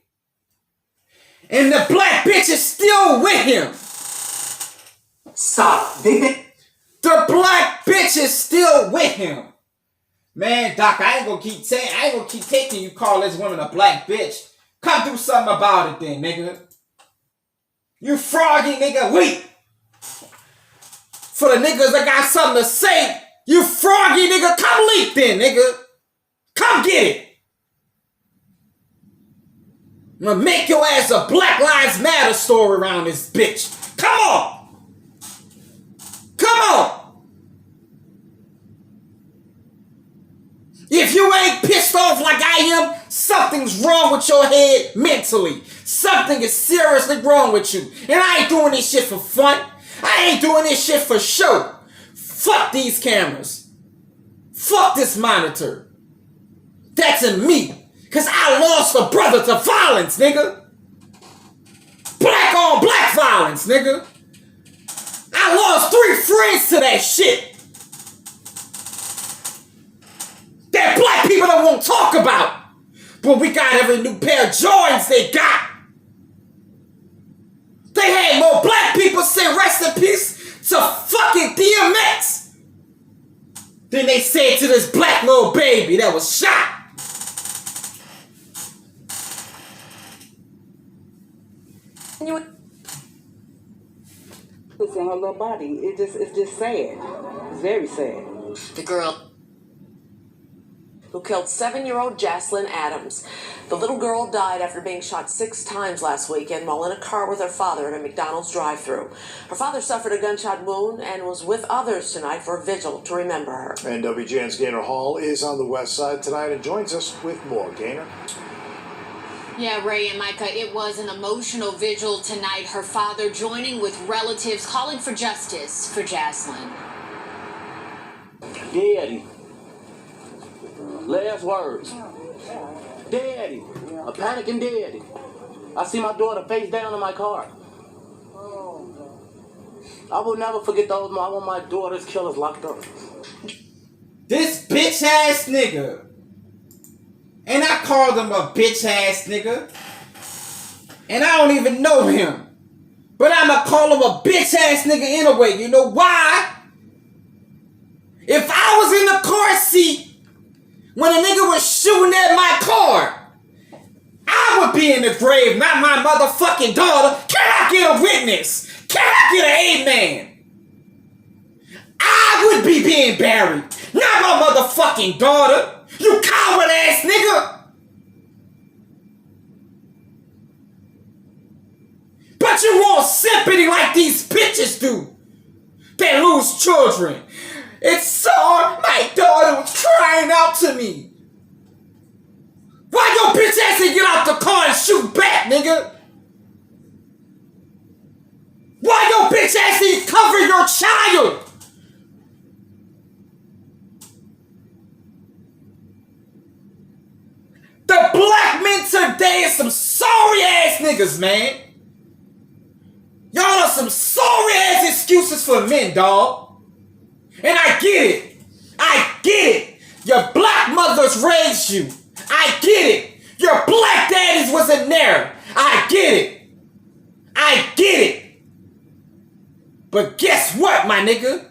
And the black bitch is still with him. Stop, baby. The black bitch is still with him. Man, Doc, I ain't gonna keep taking you call this woman a black bitch. Come do something about it then, nigga. You froggy nigga, wait. For the niggas that got something to say, you froggy nigga, come leak then, nigga. Come get it. I'm gonna make your ass a Black Lives Matter story around this bitch. Come on. Come on. If you ain't pissed off like I am, something's wrong with your head mentally. Something is seriously wrong with you. And I ain't doing this shit for fun. I ain't doing this shit for show. Fuck these cameras. Fuck this monitor. That's in me. Cause I lost a brother to violence, nigga. Black on black violence, nigga. I lost 3 friends to that shit. That black people don't want to talk about. But we got every new pair of Jordans they got. They had more black people say rest in peace to fucking DMX than they said to this black little baby that was shot. It's in her little body. It's just sad. It's very sad. The girl who killed 7-year-old Jaslyn Adams. The little girl died after being shot 6 times last weekend while in a car with her father at a McDonald's drive-thru. Her father suffered a gunshot wound and was with others tonight for a vigil to remember her. And WGN's Gaynor Hall is on the west side tonight and joins us with more. Gaynor? Yeah, Ray and Micah, it was an emotional vigil tonight. Her father joining with relatives calling for justice for Jaslyn. Daddy. Last words. Daddy. A panicking daddy. I see my daughter face down in my car. I will never forget those. I want my daughter's killers locked up. This bitch ass nigga. And I called him a bitch ass nigga. And I don't even know him. But I'ma call him a bitch ass nigga anyway. You know why? If I was in the car seat when a nigga was shooting at my car, I would be in the grave, not my motherfucking daughter. Can I get a witness? Can I get an amen? I would be being buried, not my motherfucking daughter. You coward ass nigga. But you want sympathy like these bitches do. They lose children. It's so my daughter was crying out to me. Why your bitch ass didn't get out the car and shoot back, nigga? Why your bitch ass didn't cover your child? The black men today is some sorry ass niggas, man. Y'all are some sorry ass excuses for men, dog. And I get it. I get it. Your black mothers raised you. I get it. Your black daddies wasn't there. I get it. I get it. But guess what, my nigga?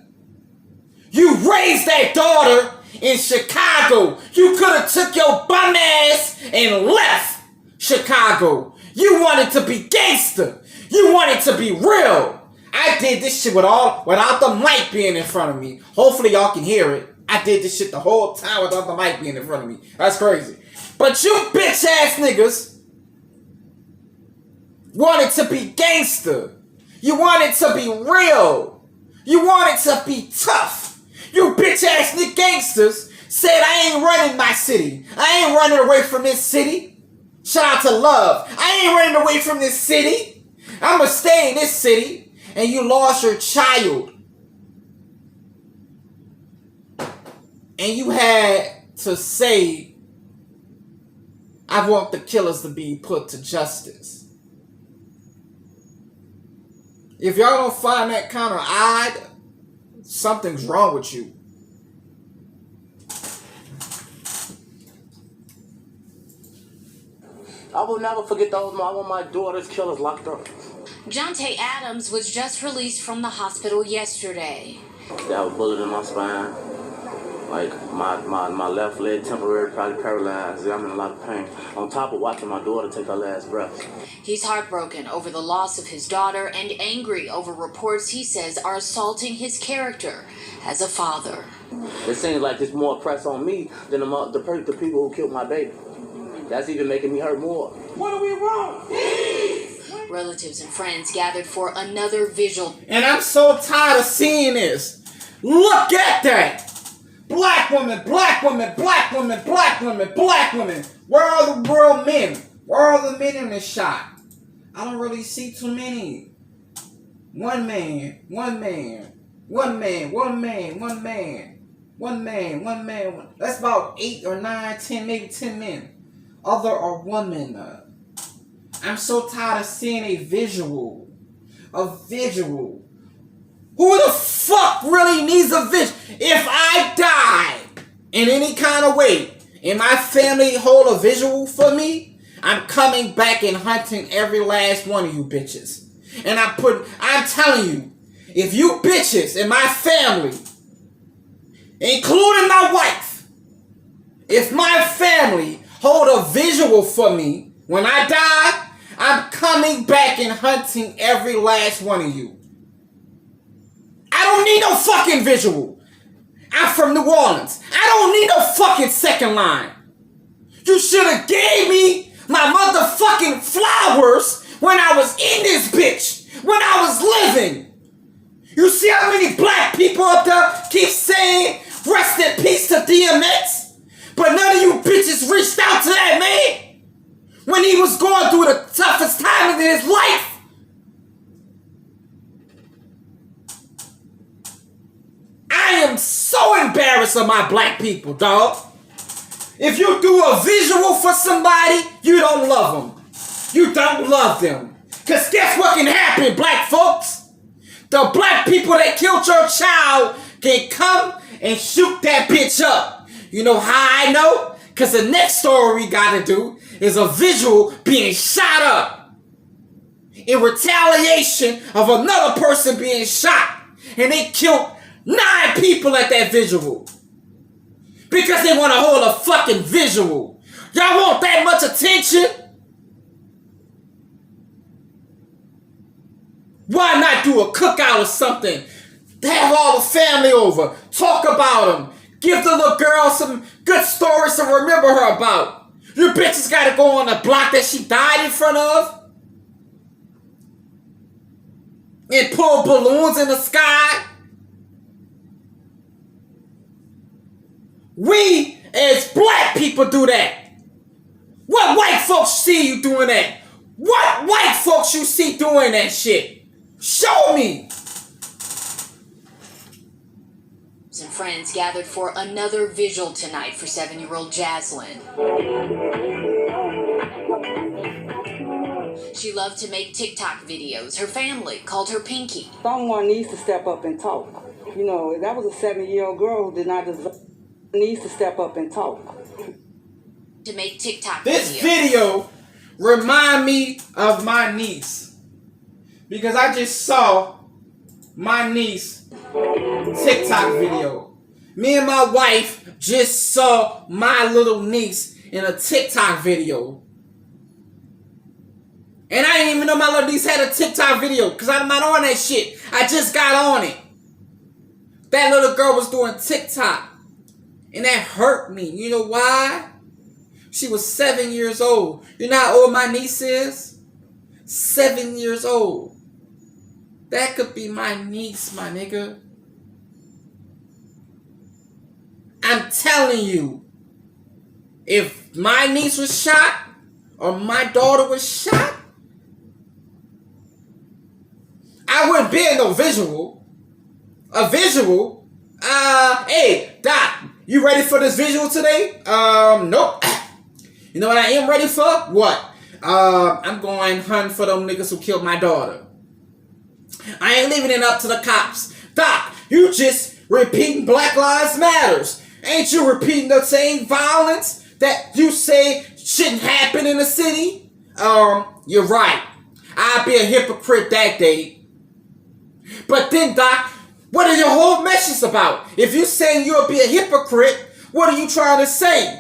You raised that daughter in Chicago. You could have took your bum ass and left Chicago. You wanted to be gangster. You wanted to be real. I did this shit without the mic being in front of me. Hopefully y'all can hear it. I did this shit the whole time without the mic being in front of me. That's crazy. But you bitch ass niggas wanted to be gangster. You wanted to be real. You wanted to be tough. You bitch ass nigga gangsters said I ain't running my city. I ain't running away from this city. Shout out to Love. I ain't running away from this city. I'ma stay in this city. And you lost your child. And you had to say, I want the killers to be put to justice. If y'all don't find that kind of odd, something's wrong with you. I will never forget those. I want my daughter's killers locked up. Jonte Adams was just released from the hospital yesterday. They have a bullet in my spine. Like my left leg temporarily probably paralyzed. I'm in a lot of pain. On top of watching my daughter take her last breath. He's heartbroken over the loss of his daughter and angry over reports he says are assaulting his character as a father. It seems like there's more press on me than the people who killed my baby. That's even making me hurt more. What are we wrong? Relatives and friends gathered for another vigil. And I'm so tired of seeing this. Look at that. Black women, black women, black women, black women, black women. Where are the world men? Where are the men in this shot? I don't really see too many. One man, one man, one man, one man, one man, one man, one man. That's about 8 or 9, 10, maybe 10 men. Other are women. I'm so tired of seeing a visual. A visual. Who the fuck really needs a visual? If I die in any kind of way, and my family hold a visual for me, I'm coming back and hunting every last one of you bitches. And I'm telling you, if you bitches in my family, including my wife, if my family hold a visual for me when I die, I'm coming back and hunting every last one of you. I don't need no fucking visual. I'm from New Orleans. I don't need no fucking second line. You should have gave me my motherfucking flowers when I was in this bitch. When I was living. You see how many black people up there keep saying rest in peace to DMX? But none of you bitches reached out to that man when he was going through the toughest time of his life. I am so embarrassed of my black people, dog. If you do a visual for somebody, you don't love them. You don't love them. Because guess what can happen, black folks? The black people that killed your child can come and shoot that bitch up. You know how I know? Because the next story we got to do is a visual being shot up in retaliation of another person being shot. And they killed 9 people at that visual. Because they want to hold a fucking visual. Y'all want that much attention? Why not do a cookout or something? Have all the family over. Talk about them. Give the little girl some good stories to remember her about. You bitches gotta go on the block that she died in front of. And pull balloons in the sky. We, as black people, do that. What white folks see you doing that? What white folks you see doing that shit? Show me. And friends gathered for another vigil tonight for 7-year-old Jaslyn. She loved to make TikTok videos. Her family called her Pinky. Someone needs to step up and talk. You know, that was a 7-year-old girl who did not deserve. Needs to step up and talk. To make TikTok this videos. Video remind me of my niece. Because I just saw my niece TikTok video. Me and my wife just saw my little niece in a TikTok video. And I didn't even know my little niece had a TikTok video because I'm not on that shit. I just got on it. That little girl was doing TikTok. And that hurt me. You know why? She was 7 years old. You know how old my niece is? 7 years old. That could be my niece, my nigga. I'm telling you, if my niece was shot or my daughter was shot, I wouldn't be in no visual. A visual? Hey, Doc, you ready for this visual today? Nope. You know what I am ready for? What? I'm going hunting for them niggas who killed my daughter. I ain't leaving it up to the cops. Doc, you just repeating Black Lives Matters. Ain't you repeating the same violence that you say shouldn't happen in the city? You're right. I'd be a hypocrite that day. But then, Doc, What are your whole message about? If you're saying you'll be a hypocrite, what are you trying to say?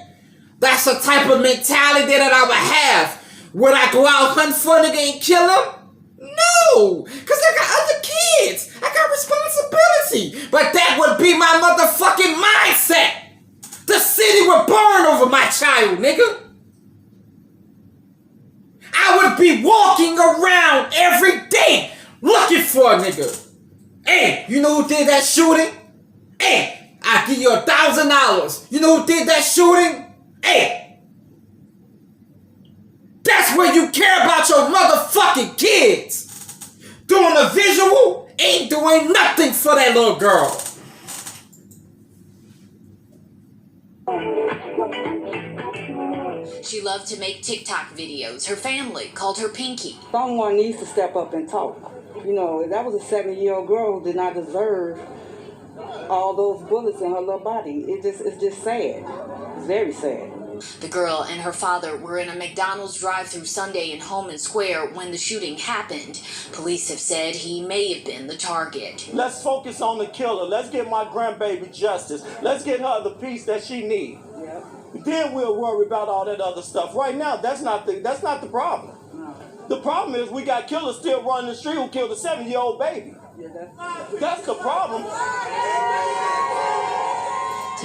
That's the type of mentality that I would have. Would I go out hunt for a nigga and kill him? No, because I got other kids. I got responsibility. But that would be my motherfucking mindset. The city would burn over my child, nigga. I would be walking around every day looking for a nigga. Hey, you know who did that shooting? Hey, I'll give you $1,000. You know who did that shooting? Hey. That's where you care about your motherfucking kids. Doing a visual ain't doing nothing for that little girl. She loved to make TikTok videos. Her family called her Pinky. Someone needs to step up and talk. You know, that was a 7-year-old girl who did not deserve all those bullets in her little body. It's just sad. It's very sad. The girl and her father were in a McDonald's drive-thru Sunday in Holman Square when the shooting happened. Police have said he may have been the target. Let's focus on the killer. Let's get my grandbaby justice. Let's get her the peace that she needs. Yep. Then we'll worry about all that other stuff. Right now, that's not the problem. No. The problem is we got killers still running the street who killed a 7-year-old baby. Yeah, that's the problem.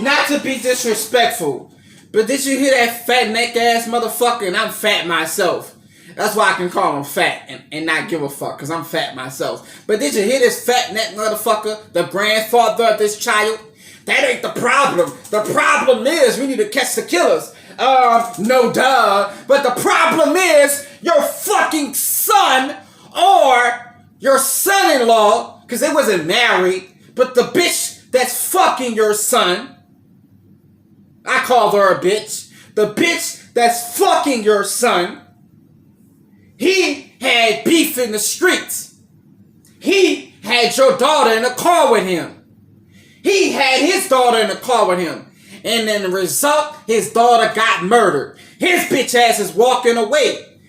Not to be disrespectful, but did you hear that fat neck ass motherfucker? And I'm fat myself. That's why I can call him fat and not give a fuck, because I'm fat myself. But did you hear this fat neck motherfucker, the grandfather of this child? That ain't the problem. The problem is we need to catch the killers. No duh. But the problem is your fucking son or your son-in-law, because they wasn't married, but the bitch that's fucking your son, I called her a bitch. The bitch that's fucking your son, he had beef in the streets. He had your daughter in the car with him. He had his daughter in the car with him. And then the result, his daughter got murdered. His bitch ass is walking away.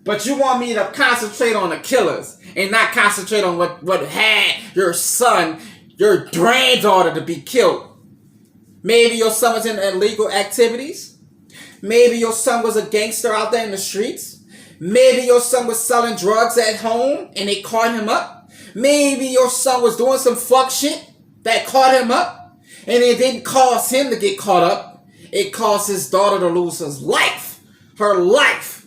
But you want me to concentrate on the killers and not concentrate on what had your son, your granddaughter to be killed. Maybe your son was in illegal activities. Maybe your son was a gangster out there in the streets. Maybe your son was selling drugs at home and they caught him up. Maybe your son was doing some fuck shit that caught him up. And it didn't cause him to get caught up. It caused his daughter to lose his life. Her life.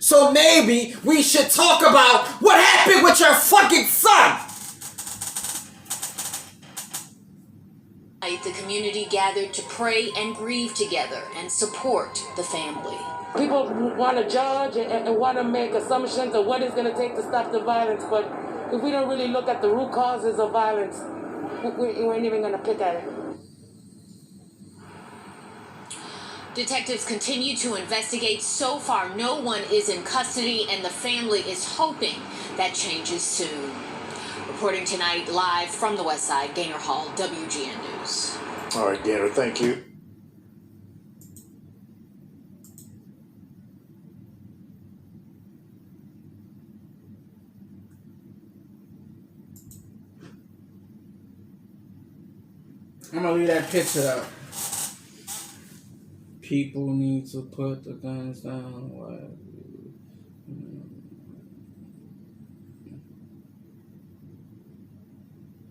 So maybe we should talk about what happened with your fucking son. The community gathered to pray and grieve together and support the family. People want to judge and want to make assumptions of what it's going to take to stop the violence, but if we don't really look at the root causes of violence, we ain't even going to pick at it. Detectives continue to investigate. So far, no one is in custody, and the family is hoping that changes soon. Reporting tonight live from the West Side, Gaynor Hall, WGN News. All right, Gaynor, thank you. I'm gonna leave that picture up. People need to put the guns down.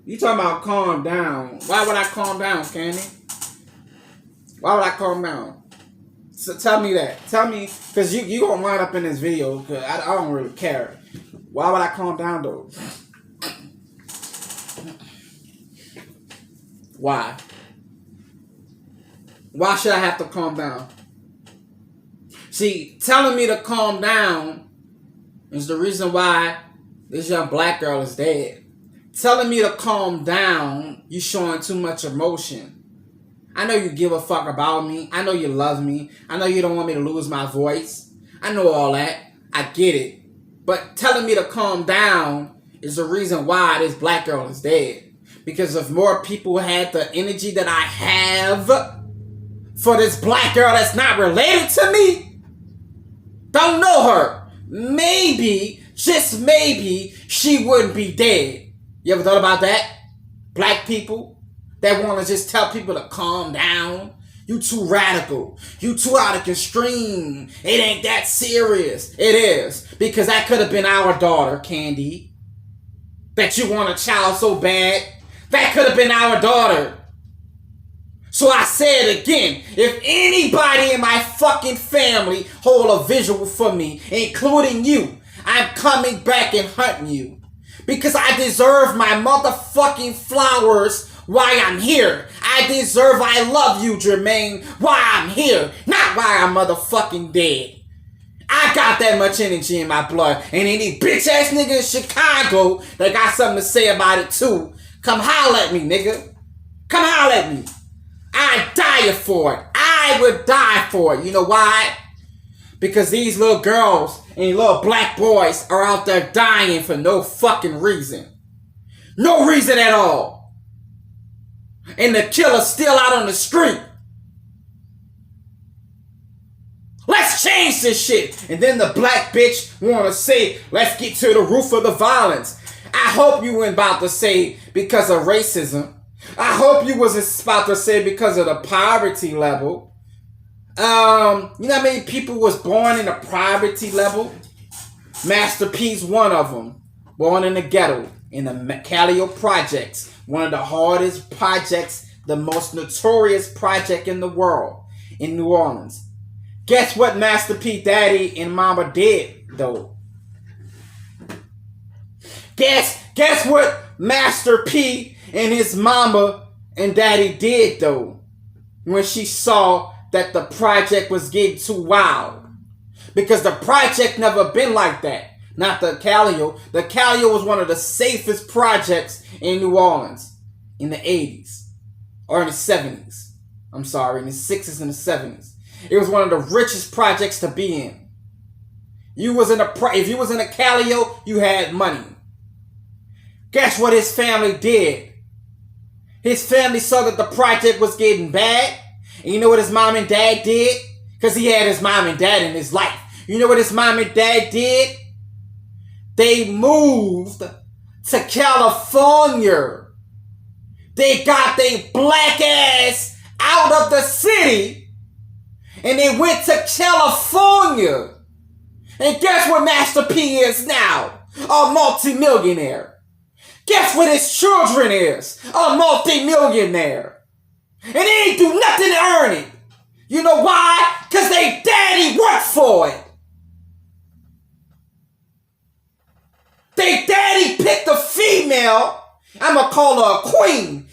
You talking about calm down. Why would I calm down, Candy? Why would I calm down? So tell me that. Tell me, because you gonna wind up in this video, because I don't really care. Why would I calm down, though? Why? Why should I have to calm down? See, telling me to calm down is the reason why this young black girl is dead. Telling me to calm down, you showing too much emotion. I know you give a fuck about me. I know you love me. I know you don't want me to lose my voice. I know all that. I get it. But telling me to calm down is the reason why this black girl is dead. Because if more people had the energy that I have for this black girl that's not related to me, don't know her, maybe, just maybe, she wouldn't be dead. You ever thought about that? Black people that want to just tell people to calm down. You too radical. You too out of constraint. It ain't that serious. It is. Because that could have been our daughter, Candy. That you want a child so bad. That could have been our daughter. So I say it again. If anybody in my fucking family hold a visual for me, including you, I'm coming back and hunting you. Because I deserve my motherfucking flowers while I'm here. I deserve I love you, Jermaine, while I'm here. Not while I'm motherfucking dead. I got that much energy in my blood. And any bitch ass nigga in Chicago that got something to say about it too, come holler at me, nigga. Come holler at me. I'd die for it. I would die for it. You know why? Because these little girls and little black boys are out there dying for no fucking reason. No reason at all. And the killer's still out on the street. Let's change this shit. And then the black bitch wanna say, let's get to the root of the violence. I hope you weren't about to say because of racism. I hope you wasn't about to say because of the poverty level. You know how many people was born in the poverty level? Master P's one of them. Born in the ghetto, in the Callio Projects. One of the hardest projects, the most notorious project in the world, in New Orleans. Guess what Master P daddy and mama did, though? Guess what Master P and his mama and daddy did, though, when she saw that the project was getting too wild. Because the project never been like that. Not the Callio. The Callio was one of the safest projects in New Orleans in the 80s. Or in the 70s. I'm sorry, in the 60s and the 70s. It was one of the richest projects to be in. If you was in a Callio, you had money. Guess what his family did? His family saw that the project was getting bad. And you know what his mom and dad did? Because he had his mom and dad in his life. You know what his mom and dad did? They moved to California. They got their black ass out of the city. And they went to California. And guess what Master P is now? A multimillionaire. Guess what his children is? A multimillionaire. And they ain't do nothing to earn it. You know why? Because they daddy worked for it. They daddy picked a female. I'm going to call her a queen.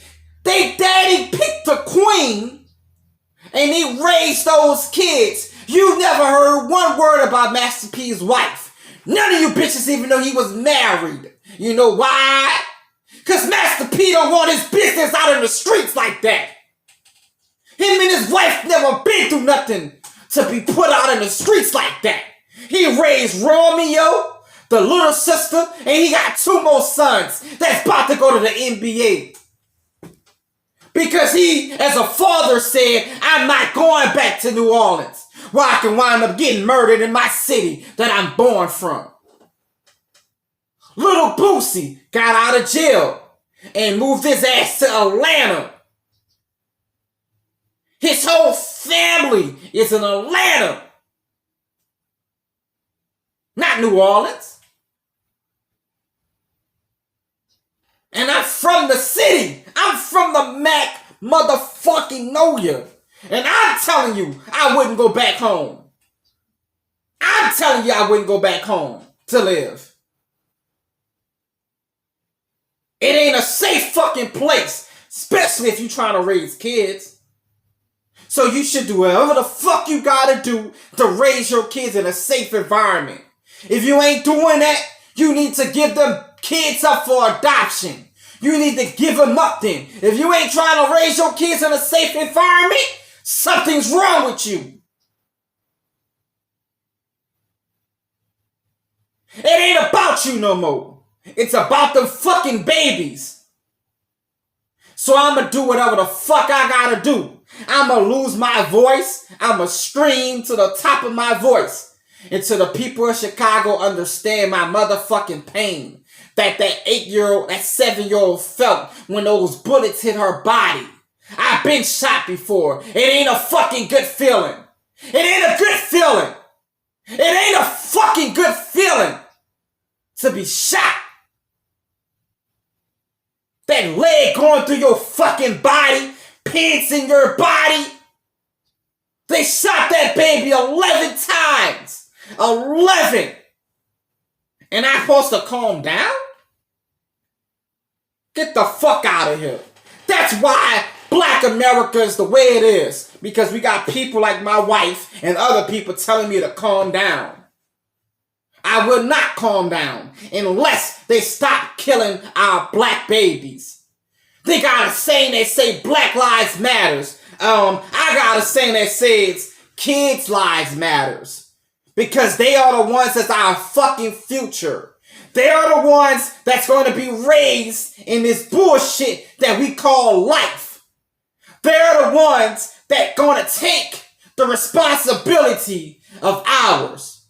They daddy picked a queen. And he raised those kids. You never heard one word about Master P's wife. None of you bitches even know he was married. You know why? Because Master P don't want his business out in the streets like that. Him and his wife never been through nothing to be put out in the streets like that. He raised Romeo, the little sister, and he got 2 more sons that's about to go to the NBA. Because he, as a father, said, I'm not going back to New Orleans, where I can wind up getting murdered in my city that I'm born from. Little Boosie got out of jail and moved his ass to Atlanta. His whole family is in Atlanta. Not New Orleans. And I'm from the city. I'm from the Mac motherfucking know ya. And I'm telling you, I wouldn't go back home. I'm telling you I wouldn't go back home to live. It ain't a safe fucking place. Especially if you're trying to raise kids. So you should do whatever the fuck you gotta do to raise your kids in a safe environment. If you ain't doing that, you need to give them kids up for adoption. You need to give them up then. If you ain't trying to raise your kids in a safe environment, something's wrong with you. It ain't about you no more. It's about them fucking babies. So I'ma do whatever the fuck I gotta do. I'ma lose my voice. I'ma scream to the top of my voice. Until the people of Chicago understand my motherfucking pain. that 8-year-old, that 7-year-old felt when those bullets hit her body. I've been shot before. It ain't a fucking good feeling. It ain't a good feeling. It ain't a fucking good feeling to be shot. That leg going through your fucking body, pins in your body. They shot that baby 11 times. 11. And I'm supposed to calm down? Get the fuck out of here. That's why Black America is the way it is. Because we got people like my wife and other people telling me to calm down. I will not calm down unless they stop killing our black babies. They got a saying that say Black Lives Matters. I got a saying that says kids' lives matters. Because they are the ones that's our fucking future. They are the ones that's going to be raised in this bullshit that we call life. They're the ones that going to take the responsibility of ours.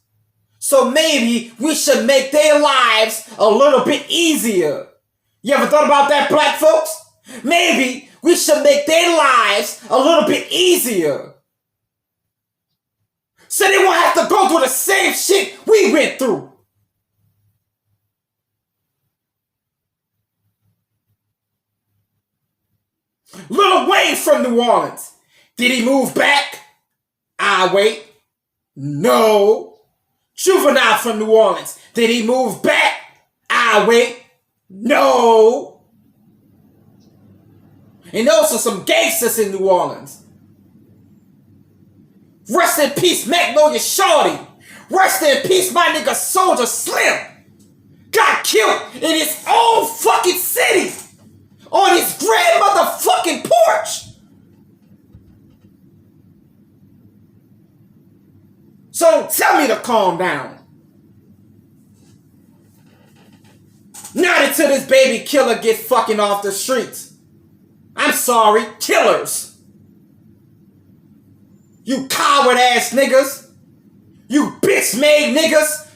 So maybe we should make their lives a little bit easier. You ever thought about that, black folks? Maybe we should make their lives a little bit easier. So they won't have to go through the same shit we went through. Lil Wayne from New Orleans. Did he move back? I wait. No. Juvenile from New Orleans. Did he move back? I wait. No. And also some gangsters in New Orleans. Rest in peace, Magnolia Shorty. Rest in peace, my nigga Soldier Slim. Got killed in his own fucking city. On his grand motherfucking porch. So tell me to calm down. Not until this baby killer get fucking off the streets. I'm sorry, killers. You coward ass niggas. You bitch made niggas.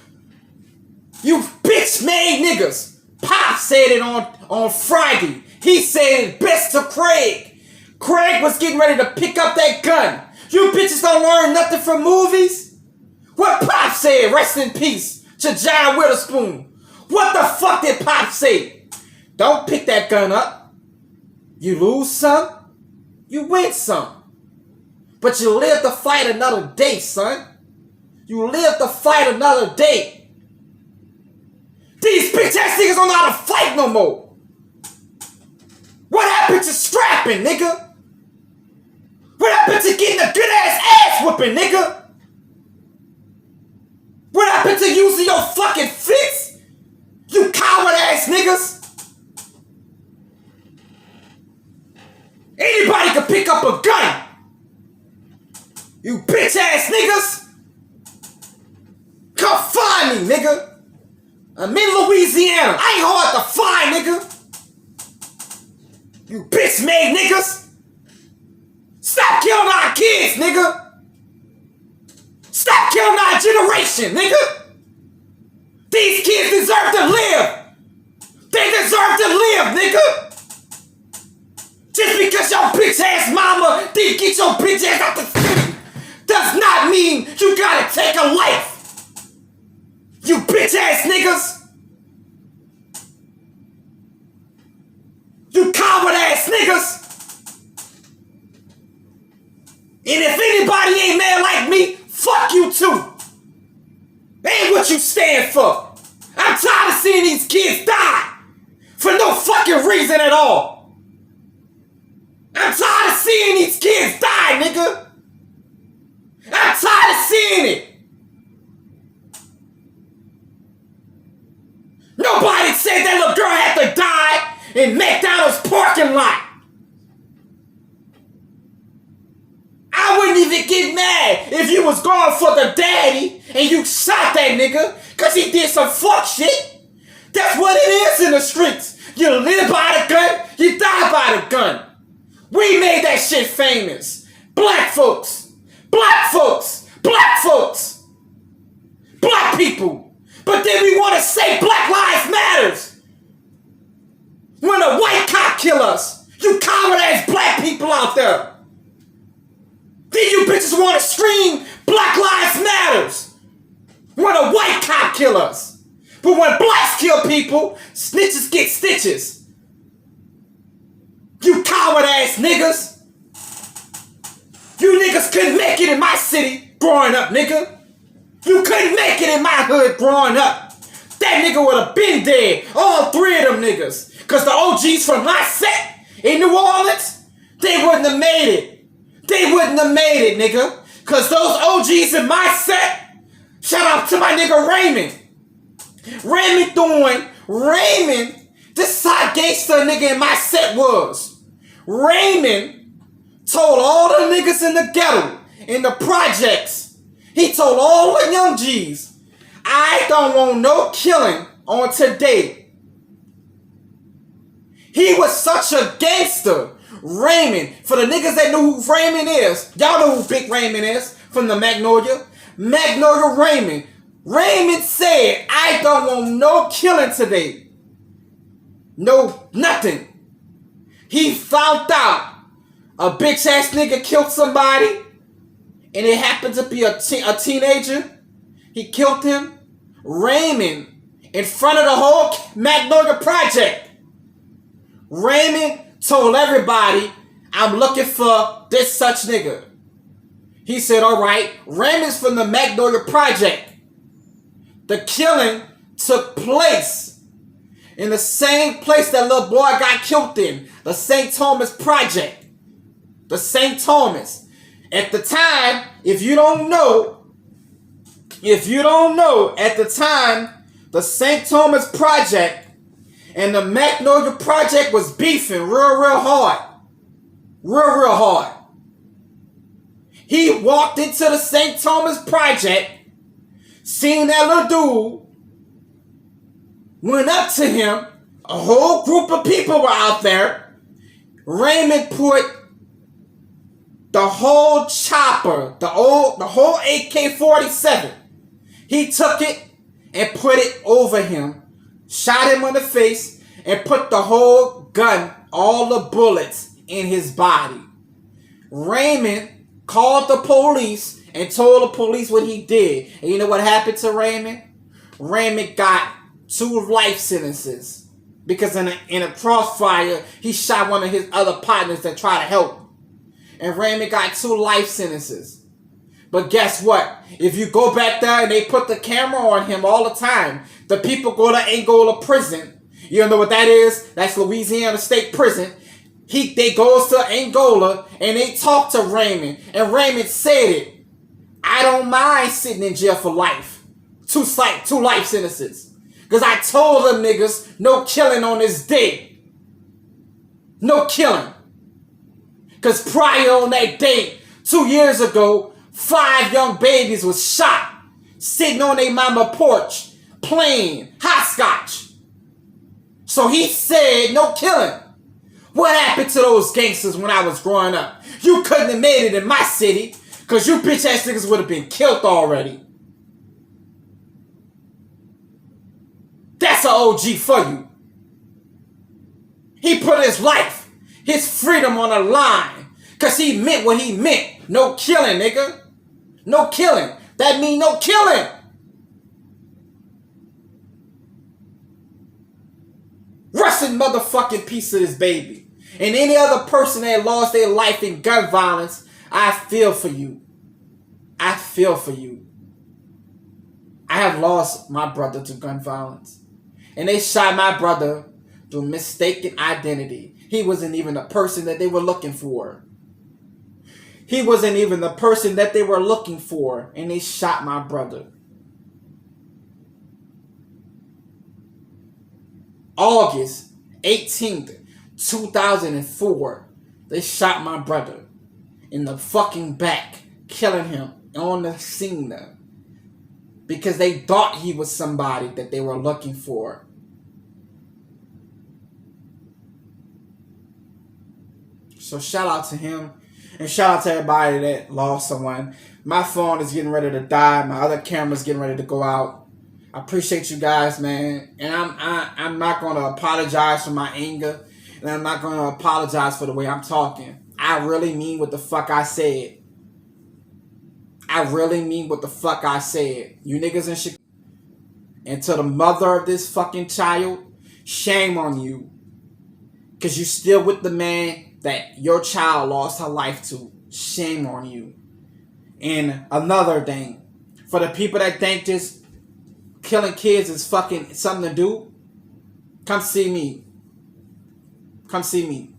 You bitch made niggas. Pop said it on Friday. He said it best to Craig. Craig was getting ready to pick up that gun. You bitches don't learn nothing from movies? What Pop said, rest in peace, to John Witherspoon. What the fuck did Pop say? Don't pick that gun up. You lose some, you win some. But you live to fight another day, son. You live to fight another day. These bitch ass niggas don't know how to fight no more. What happened to strapping, nigga? What happened to getting a good ass whooping, nigga? What happened to using your fucking fists? You coward ass niggas. Anybody can pick up a gun. You bitch ass niggas. Come find me, nigga. I'm in Louisiana. I ain't hard to find, nigga. You bitch made niggas. Stop killing our kids, nigga. Stop killing our generation, nigga. These kids deserve to live. They deserve to live, nigga. Just because your bitch ass mama didn't get your bitch ass out the city does not mean you gotta take a life. You bitch ass niggas. You coward ass niggas. And if anybody ain't mad like me, fuck you too. Ain't what you stand for. I'm tired of seeing these kids die for no fucking reason at all. I'm tired of seeing these kids die, nigga. I'm tired of seeing it. Nobody said that little girl had to die in McDonald's parking lot. I wouldn't even get mad if you was going for the daddy and you shot that nigga because he did some fuck shit. That's what it is in the streets. You live by the gun, you die by the gun. We made that shit famous. Black folks. Black folks. Black folks. Black people. But then we want to say Black Lives Matters. When a white cop kill us, you coward ass black people out there. Then you bitches want to scream Black Lives Matters when a white cop kill us. But when blacks kill people, snitches get stitches. You coward ass niggas. You niggas couldn't make it in my city growing up, nigga. You couldn't make it in my hood growing up. That nigga would have been dead. All three of them niggas. Because the OGs from my set in New Orleans, they wouldn't have made it. They wouldn't have made it, nigga. Because those OGs in my set, shout out to my nigga Raymond. Raymond, this is how gangster nigga in my set was. Raymond told all the niggas in the ghetto, in the projects, he told all the young G's, I don't want no killing on today. He was such a gangster. Raymond, for the niggas that know who Raymond is, y'all know who Big Raymond is from the Magnolia. Raymond. Raymond said, I don't want no killing today. No, nothing. He found out a bitch ass nigga killed somebody and it happened to be a teenager. He killed him. Raymond, in front of the whole Magnolia Project, Raymond told everybody, I'm looking for this such nigga. He said, all right, Raymond's from the Magnolia Project. The killing took place in the same place that little boy got killed in, the St. Thomas Project. The St. Thomas. At the time, if you don't know, at the time, the St. Thomas Project and the Magnolia Project was beefing real hard. Real hard. He walked into the St. Thomas Project, seen that little dude, went up to him, a whole group of people were out there. Raymond put the whole chopper, the whole AK-47, he took it and put it over him, shot him in the face, and put the whole gun, all the bullets in his body. Raymond called the police and told the police what he did. And you know what happened to Raymond? Raymond got 2 life sentences because in a crossfire, he shot one of his other partners that tried to help. And Raymond got 2 life sentences. But guess what? If you go back there and they put the camera on him all the time, the people go to Angola prison. You know what that is? That's Louisiana State Prison. They goes to Angola and they talk to Raymond. And Raymond said it. I don't mind sitting in jail for life. 2 life sentences. Because I told them niggas, no killing on this day. No killing. Because prior on that date, 2 years ago, 5 young babies was shot, sitting on their mama porch, playing hopscotch. So he said, no killing. What happened to those gangsters when I was growing up? You couldn't have made it in my city, because you bitch ass niggas would have been killed already. That's an OG for you. He put his life, his freedom on the line, because he meant what he meant. No killing, nigga. No killing. That mean no killing. Rest in motherfucking peace of this baby. And any other person that lost their life in gun violence, I feel for you. I feel for you. I have lost my brother to gun violence. And they shot my brother through mistaken identity. He wasn't even the person that they were looking for. He wasn't even the person that they were looking for. And they shot my brother. August 18th, 2004. They shot my brother in the fucking back. Killing him on the scene there. Because they thought he was somebody that they were looking for. So shout out to him. And shout out to everybody that lost someone. My phone is getting ready to die. My other camera's getting ready to go out. I appreciate you guys, man. And I'm not going to apologize for my anger. And I'm not going to apologize for the way I'm talking. I really mean what the fuck I said. I really mean what the fuck I said. You niggas in Chicago. And to the mother of this fucking child, shame on you. Because you still with the man that your child lost her life to. Shame on you. And another thing. For the people that think this killing kids is fucking something to do, come see me. Come see me.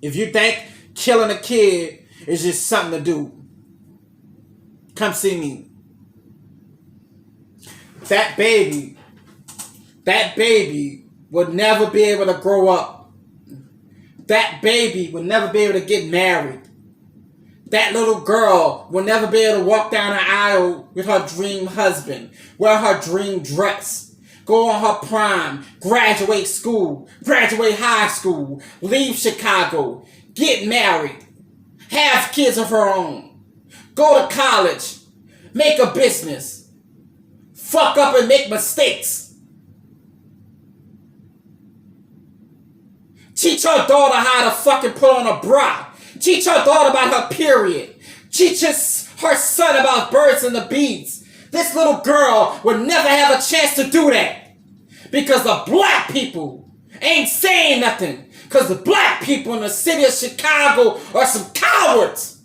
If you think killing a kid is just something to do, come see me. That baby would never be able to grow up. That baby would never be able to get married. That little girl will never be able to walk down the aisle with her dream husband, wear her dream dress, go on her prime, graduate school, graduate high school, leave Chicago, get married, have kids of her own, go to college, make a business, fuck up and make mistakes. Teach her daughter how to fucking put on a bra. Teach her daughter about her period. Teach her son about birds and the bees. This little girl would never have a chance to do that. Because the black people ain't saying nothing. Because the black people in the city of Chicago are some cowards.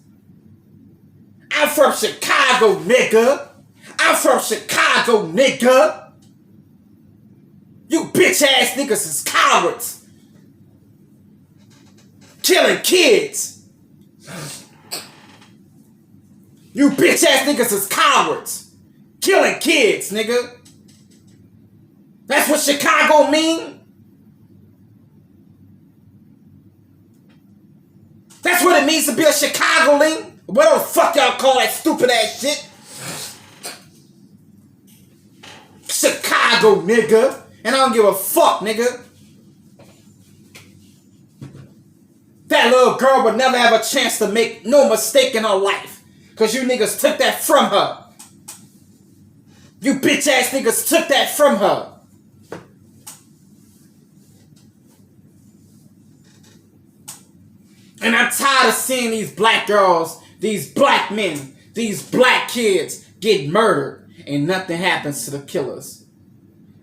I'm from Chicago, nigga. I'm from Chicago, nigga. You bitch ass niggas is cowards. Killing kids. You bitch ass niggas is cowards. Killing kids, nigga. That's what Chicago mean? That's what it means to be a Chicagoling? Whatever the fuck y'all call that stupid ass shit. Chicago, nigga. And I don't give a fuck, nigga. That little girl would never have a chance to make no mistake in her life. Because you niggas took that from her. You bitch ass niggas took that from her. And I'm tired of seeing these black girls, these black men, these black kids get murdered and nothing happens to the killers.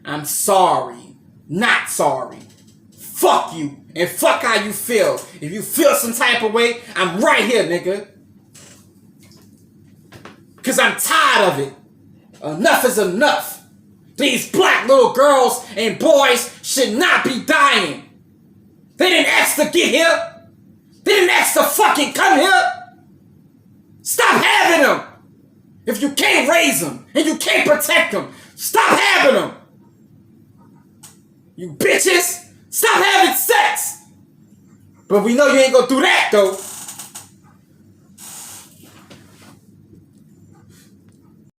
I'm sorry. Not sorry. Fuck you. And fuck how you feel. If you feel some type of way, I'm right here, nigga. Because I'm tired of it. Enough is enough. These black little girls and boys should not be dying. They didn't ask to get here. They didn't ask to fucking come here. Stop having them. If you can't raise them and you can't protect them, stop having them. You bitches, stop having sex. But we know you ain't gonna do that though.